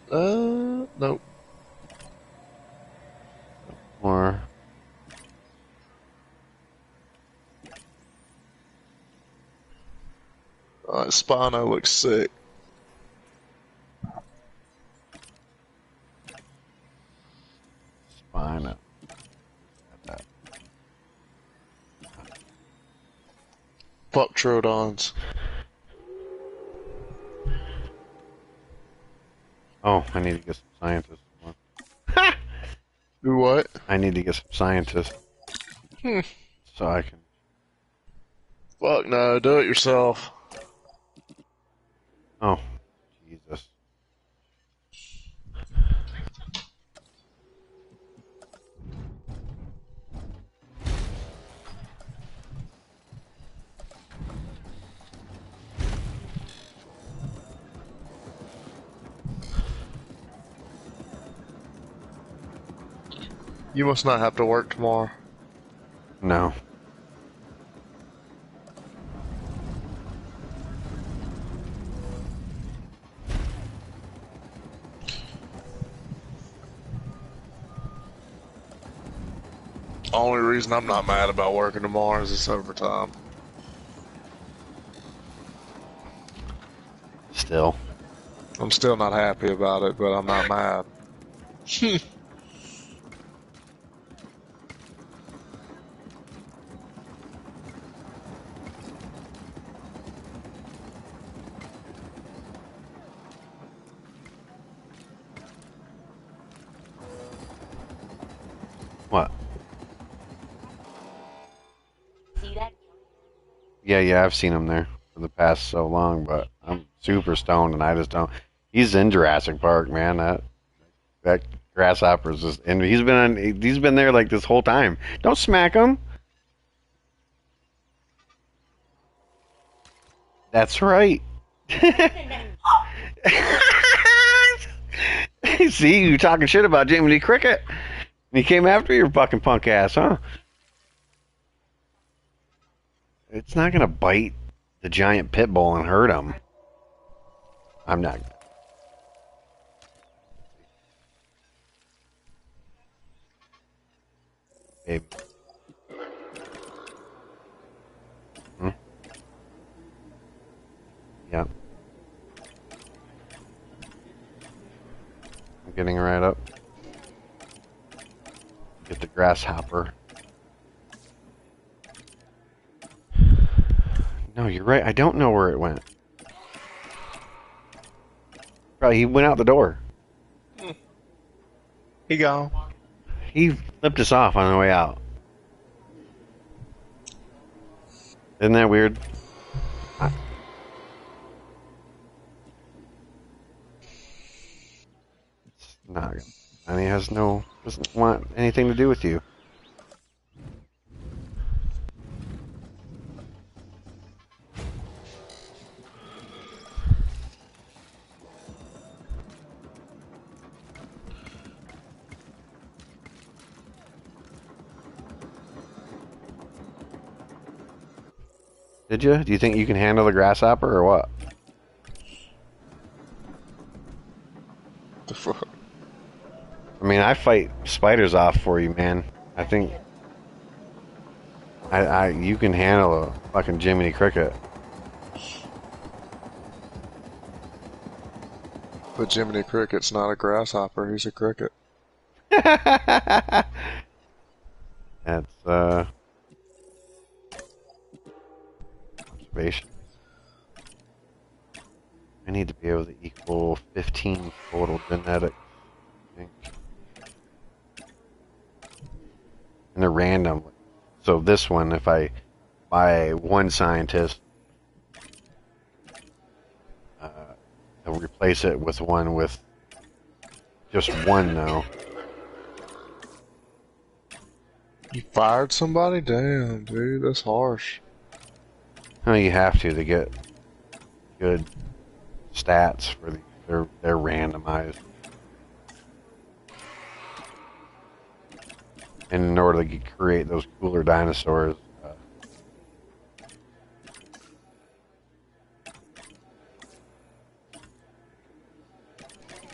Nope. Or Spino looks sick. spine. Fuck Troodons. Oh, I need to get some scientists. Do what? I need to get some scientists. So I can. Fuck no, do it yourself. Oh, Jesus. You must not have to work tomorrow. No. Only reason I'm not mad about working tomorrow is it's overtime. Still. I'm still not happy about it, but I'm not mad. What? Yeah, I've seen him there for the past so long, but I'm super stoned and I just don't. He's in Jurassic Park, man. That grasshopper's just, and he's been there like this whole time. Don't smack him. That's right. See, you talking shit about Jiminy Cricket. And he came after your fucking punk ass, huh? It's not gonna bite the giant pit bull and hurt him. I'm not. Babe. Hmm? Yeah. I'm getting right up. Get the grasshopper. No, you're right. I don't know where it went. Probably he went out the door. He gone. He flipped us off on the way out. Isn't that weird? It's not. I mean, he doesn't want anything to do with you. Did you? Do you think you can handle the grasshopper or what? The fuck? I mean, I fight spiders off for you, man. I think you can handle a fucking Jiminy Cricket. But Jiminy Cricket's not a grasshopper, he's a cricket. That's observation. I need to be able to equal 15 total genetics, I think. And they're random. So this one, if I buy one scientist, They'll replace it with one with just one now. You fired somebody? Damn, dude, that's harsh. No, you have to get good stats for these. They're randomized. And in order to create those cooler dinosaurs,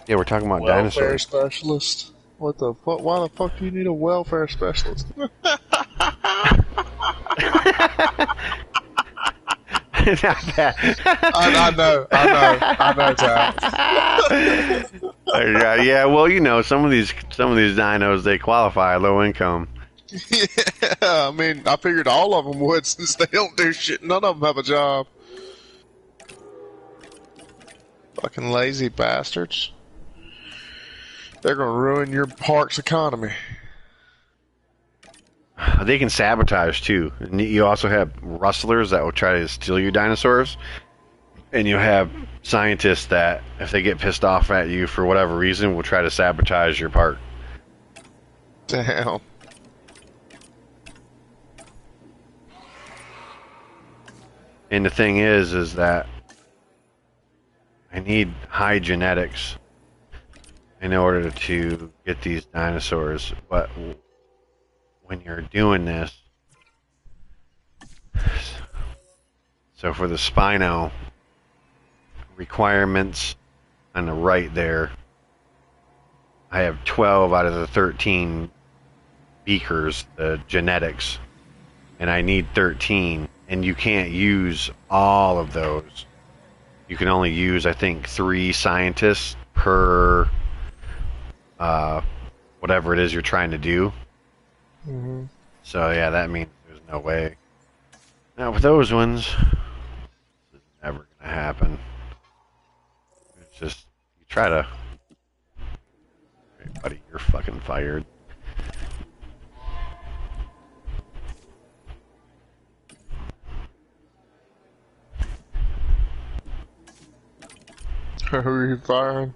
yeah, we're talking about Welfare dinosaurs. specialist? What the fuck? Why the fuck do you need a welfare specialist? Not that. I know, Zach. Yeah. Well, you know, some of these dinos, they qualify low income. Yeah, I mean, I figured all of them would since they don't do shit. None of them have a job. Fucking lazy bastards. They're gonna ruin your park's economy. They can sabotage too. And you also have rustlers that will try to steal your dinosaurs. And you have scientists that, if they get pissed off at you for whatever reason, will try to sabotage your park. Damn. And the thing is that I need high genetics in order to get these dinosaurs. But when you're doing this, so for the Spino requirements on the right there, I have 12 out of the 13 beakers, the genetics, and I need 13, and you can't use all of those. You can only use, I think, 3 scientists per whatever it is you're trying to do. Mm-hmm. So yeah, that means there's no way. Now with those ones, this is never gonna happen. It's just, you try to... Hey buddy, you're fucking fired. Who are you firing?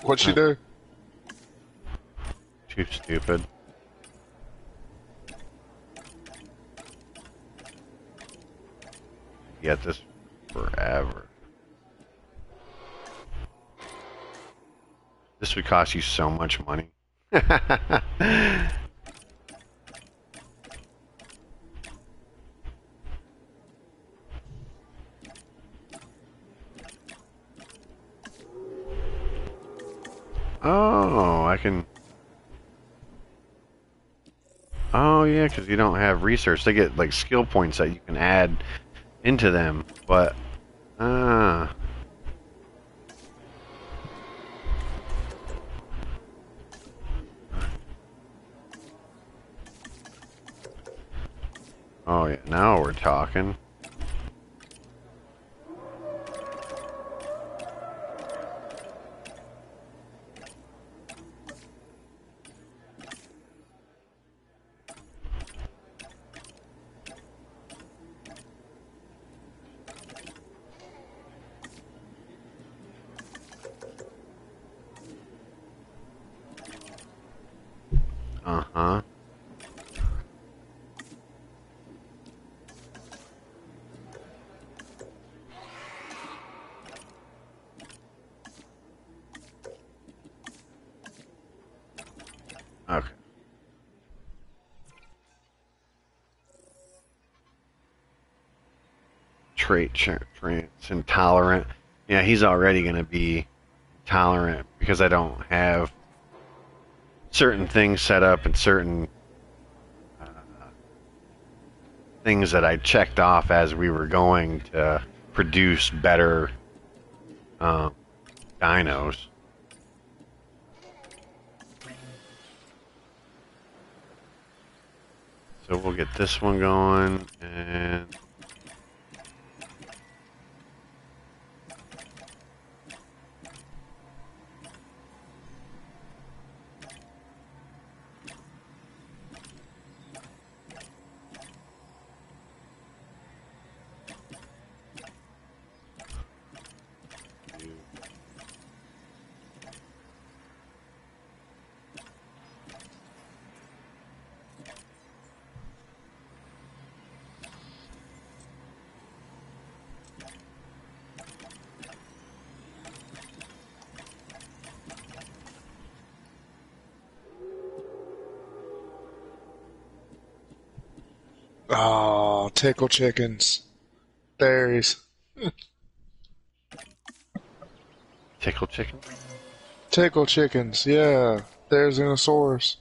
What'd she do? Too stupid. Get this forever. This would cost you so much money. Oh, I can... Oh, yeah, because you don't have research. They get, like, skill points that you can add into them, but... Oh, yeah, now we're talking. Uh-huh. Okay. Traits intolerant. Yeah, he's already going to be tolerant because I don't have certain things set up and certain things that I checked off as we were going to produce better dinos. So we'll get this one going, and Oh, tickle chickens. Berries. Tickle chicken? Tickle chickens, yeah. There's dinosaurs.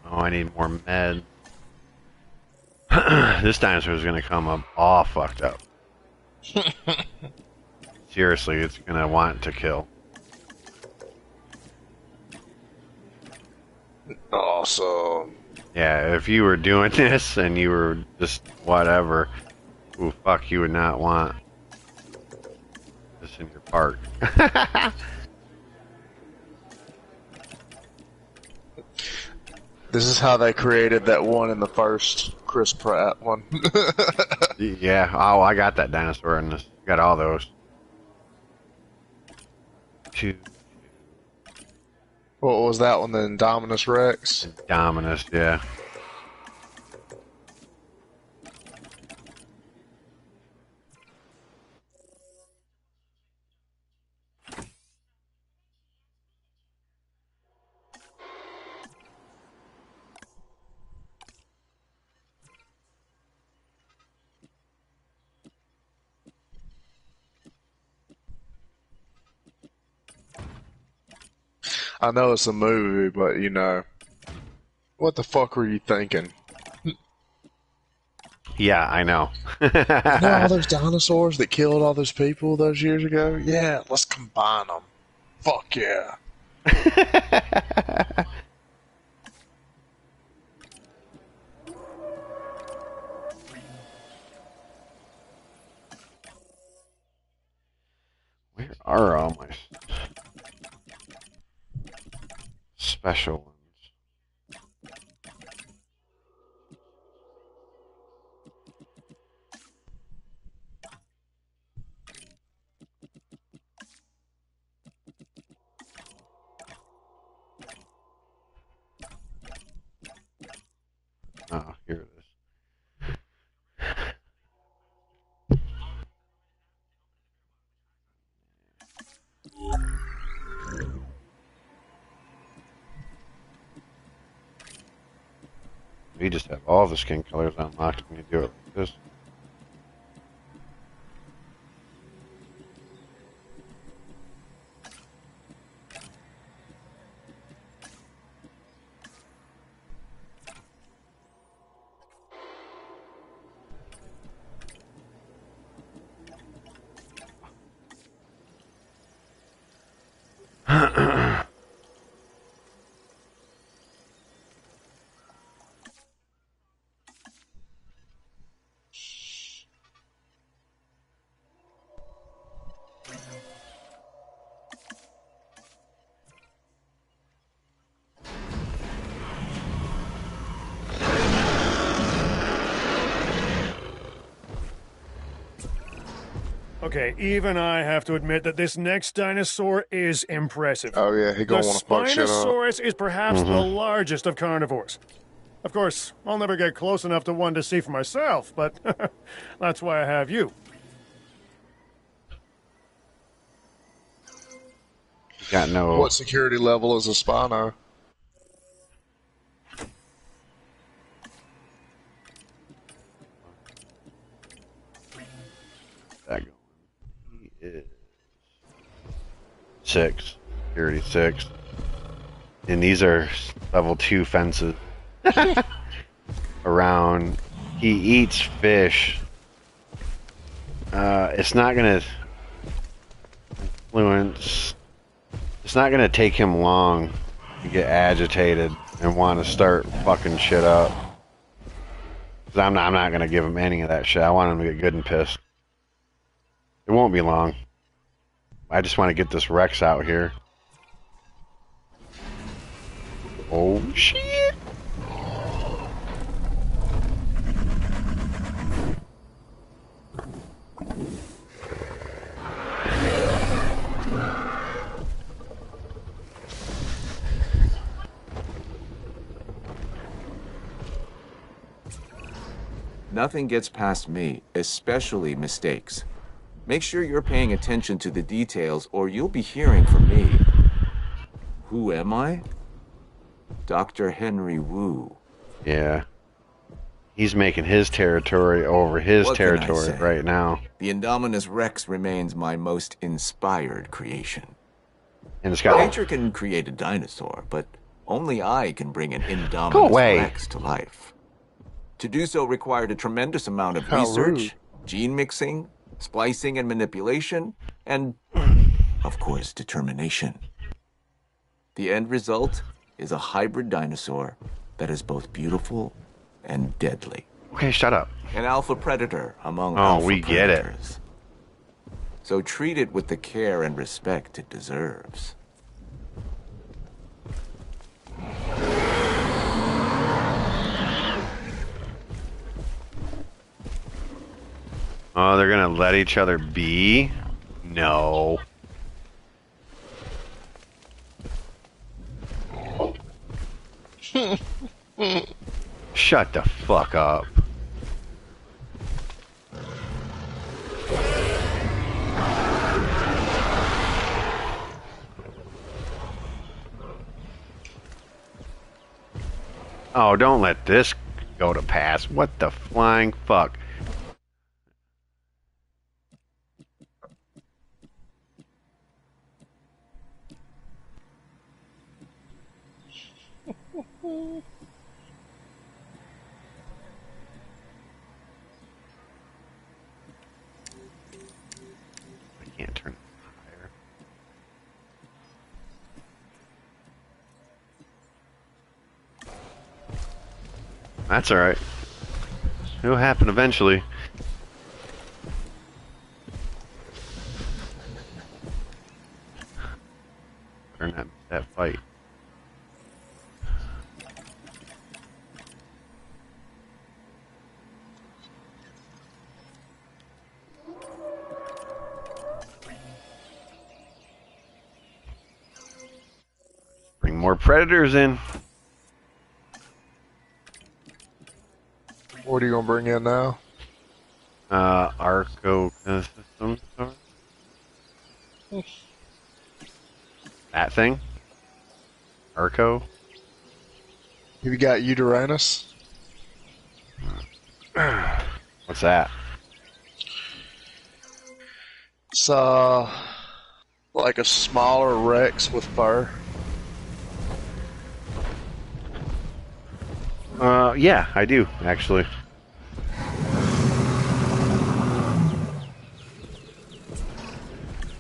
Oh, I need more med. This dinosaur is gonna come up all fucked up. Seriously, it's gonna want to kill. Awesome. Yeah, if you were doing this and you were just whatever, ooh, fuck, you would not want this in your park. This is how they created that one in the first Chris Pratt one. Yeah, oh, I got that dinosaur in this. Got all those. Two. What was that one? The Indominus Rex? Indominus, yeah. I know it's a movie, but you know, what the fuck were you thinking? Yeah, I know. You know all those dinosaurs that killed all those people those years ago? Yeah, let's combine them. Fuck yeah. Where are all my special ones? Oh, here it is. We just have all the skin colors unlocked when you do it like this. Okay, even I have to admit that this next dinosaur is impressive. Oh yeah, he The gonna wanna fuck shit up. Spinosaurus is perhaps the largest of carnivores. Of course, I'll never get close enough to one to see for myself, but that's why I have you. Got no. What security level is a Spino? That going. He is 6, security 6, and these are level 2 fences around. He eats fish. It's not gonna influence. It's not gonna take him long to get agitated and want to start fucking shit up. 'Cause I'm not gonna give him any of that shit. I want him to get good and pissed. It won't be long. I just want to get this Rex out here. Oh shit! Nothing gets past me, especially mistakes. Make sure you're paying attention to the details or you'll be hearing from me. Who am I? Dr. Henry Wu. Yeah. He's making his territory over his What can I territory say? right now. The Indominus Rex remains my most inspired creation. And it's got... Nature can create a dinosaur, but only I can bring an Go Indominus away. Rex to life. To do so required a tremendous amount of How research, rude. gene mixing, splicing and manipulation, and, of course, determination. The end result is a hybrid dinosaur that is both beautiful and deadly. Okay, shut up. An alpha predator among Oh, alpha we get it. predators. So treat it with the care and respect it deserves. Oh, they're gonna let each other be? No. Shut the fuck up. Oh, don't let this go to pass. What the flying fuck? I can't turn it higher. That's alright. It'll happen eventually. Turn that fight. Bring more predators in. What are you gonna bring in now? Arco system. That thing? Arco? Have you got Uranus? What's that? It's like a smaller Rex with fur. Yeah, I do, actually.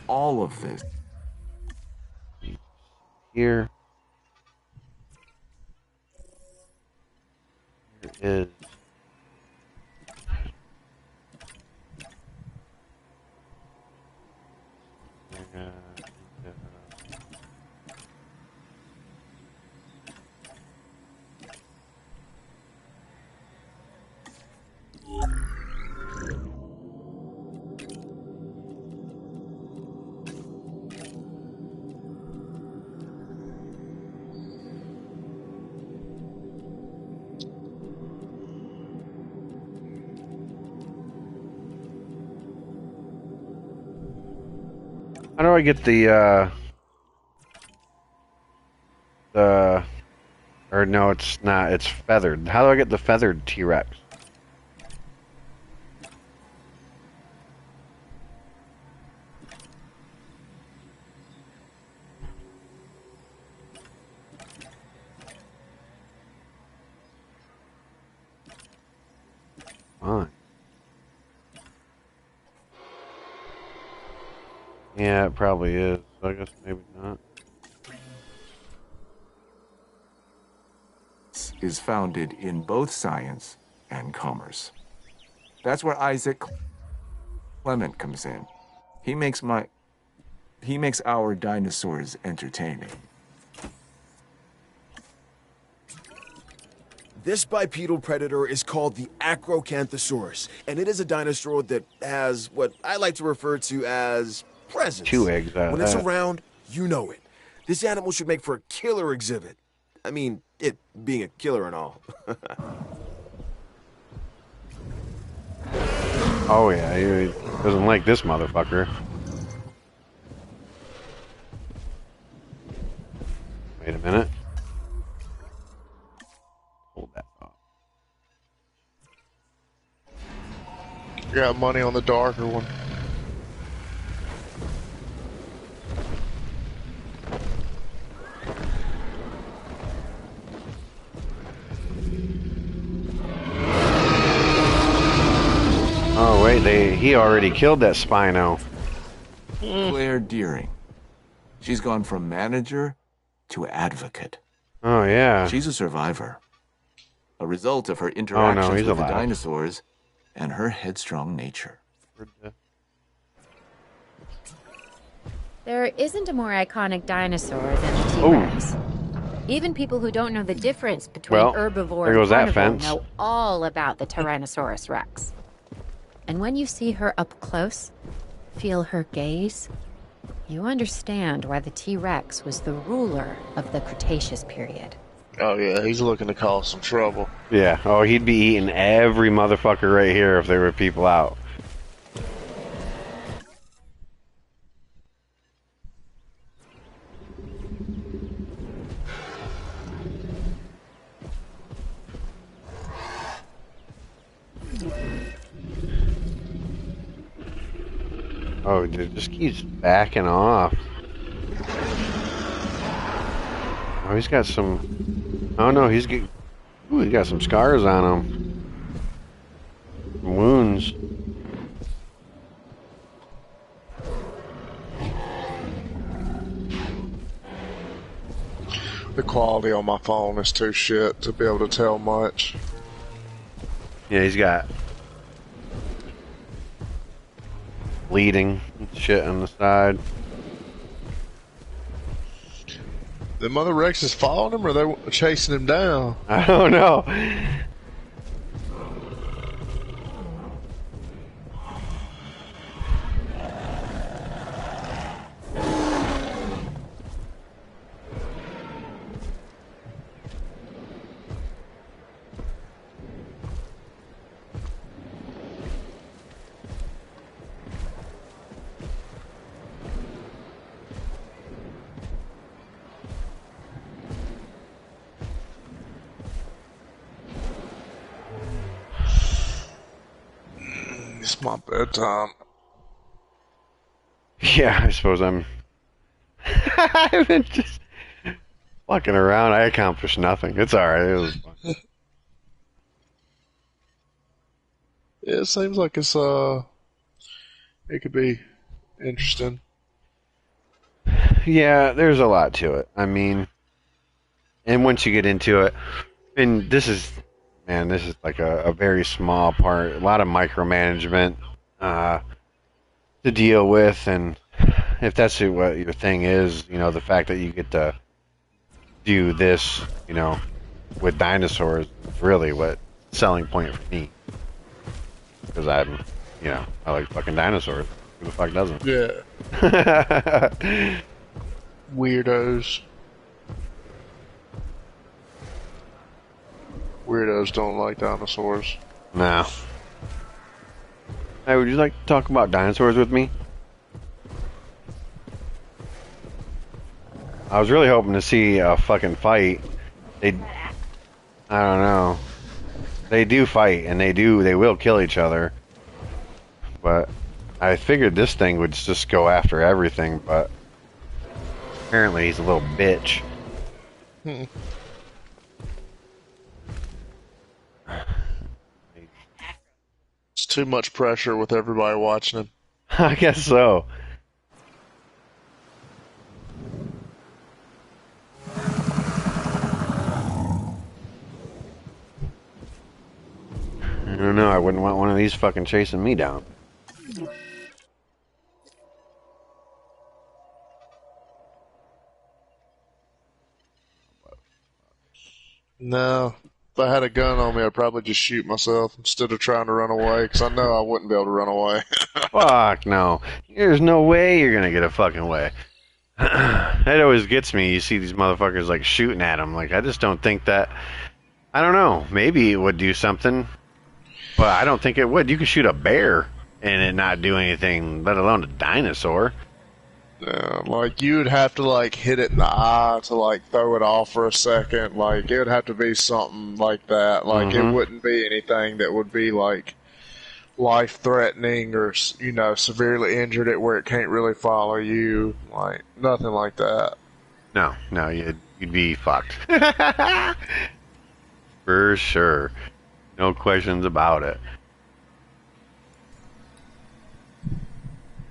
All of this. Here. Here is... How do I get or no, it's not, it's feathered. How do I get the feathered T-Rex? Fine. Yeah, it probably is. So I guess maybe not. Is founded in both science and commerce. That's where Isaac Clement comes in. He makes our dinosaurs entertaining. This bipedal predator is called the Acrocanthosaurus, and it is a dinosaur that has what I like to refer to as presence. 2 eggs out of When it's that. around, you know it. This animal should make for a killer exhibit. I mean, it being a killer and all. Oh yeah, he doesn't like this motherfucker. Wait a minute. Hold that thought. Got money on the darker one. Oh wait, he already killed that Spino. Claire Deering. She's gone from manager to advocate. Oh yeah. She's a survivor. A result of her interactions he's with the alive. dinosaurs and her headstrong nature. There isn't a more iconic dinosaur than the T-Rex. Even people who don't know the difference between herbivore there goes and that carnivore fence. know all about the Tyrannosaurus Rex. And when you see her up close, feel her gaze, you understand why the T-Rex was the ruler of the Cretaceous period. Oh yeah, he's looking to cause some trouble. Yeah. Oh, he'd be eating every motherfucker right here if there were people out. Oh, it just keeps backing off. Oh, he's got some... Oh no, he's got some scars on him. Wounds. The quality on my phone is too shit to be able to tell much. Yeah, he's got bleeding shit on the side. The Mother Rex is following him, or they chasing him down? I don't know. It's my bedtime. Yeah, I suppose I'm... I've been just fucking around. I accomplished nothing. It's alright. It was fun. Yeah, it seems like it's it could be interesting. Yeah, there's a lot to it. I mean, and once you get into it, and this is like a very small part, a lot of micromanagement to deal with, and if that's what your thing is, you know, the fact that you get to do this, you know, with dinosaurs is really what selling point for me, because I'm, you know, I like fucking dinosaurs. Who the fuck doesn't? Yeah. Weirdos. Weirdos don't like dinosaurs. No. Hey, would you like to talk about dinosaurs with me? I was really hoping to see a fucking fight. I don't know. They do fight, and they will kill each other. But I figured this thing would just go after everything, but apparently he's a little bitch. It's too much pressure with everybody watching him. I guess so. I don't know, I wouldn't want one of these fucking chasing me down. No. If I had a gun on me, I'd probably just shoot myself instead of trying to run away, because I know I wouldn't be able to run away. Fuck no. There's no way you're gonna get a fucking way. That always gets me. You see these motherfuckers like shooting at them. Like, I just don't think that. I don't know. Maybe it would do something, but I don't think it would. You could shoot a bear and it not do anything, let alone a dinosaur. Yeah, like you would have to like hit it in the eye to like throw it off for a second. Like it would have to be something like that. Like it wouldn't be anything that would be like life threatening or severely injured it where it can't really follow you. Like nothing like that. No, you'd be fucked. For sure. No questions about it.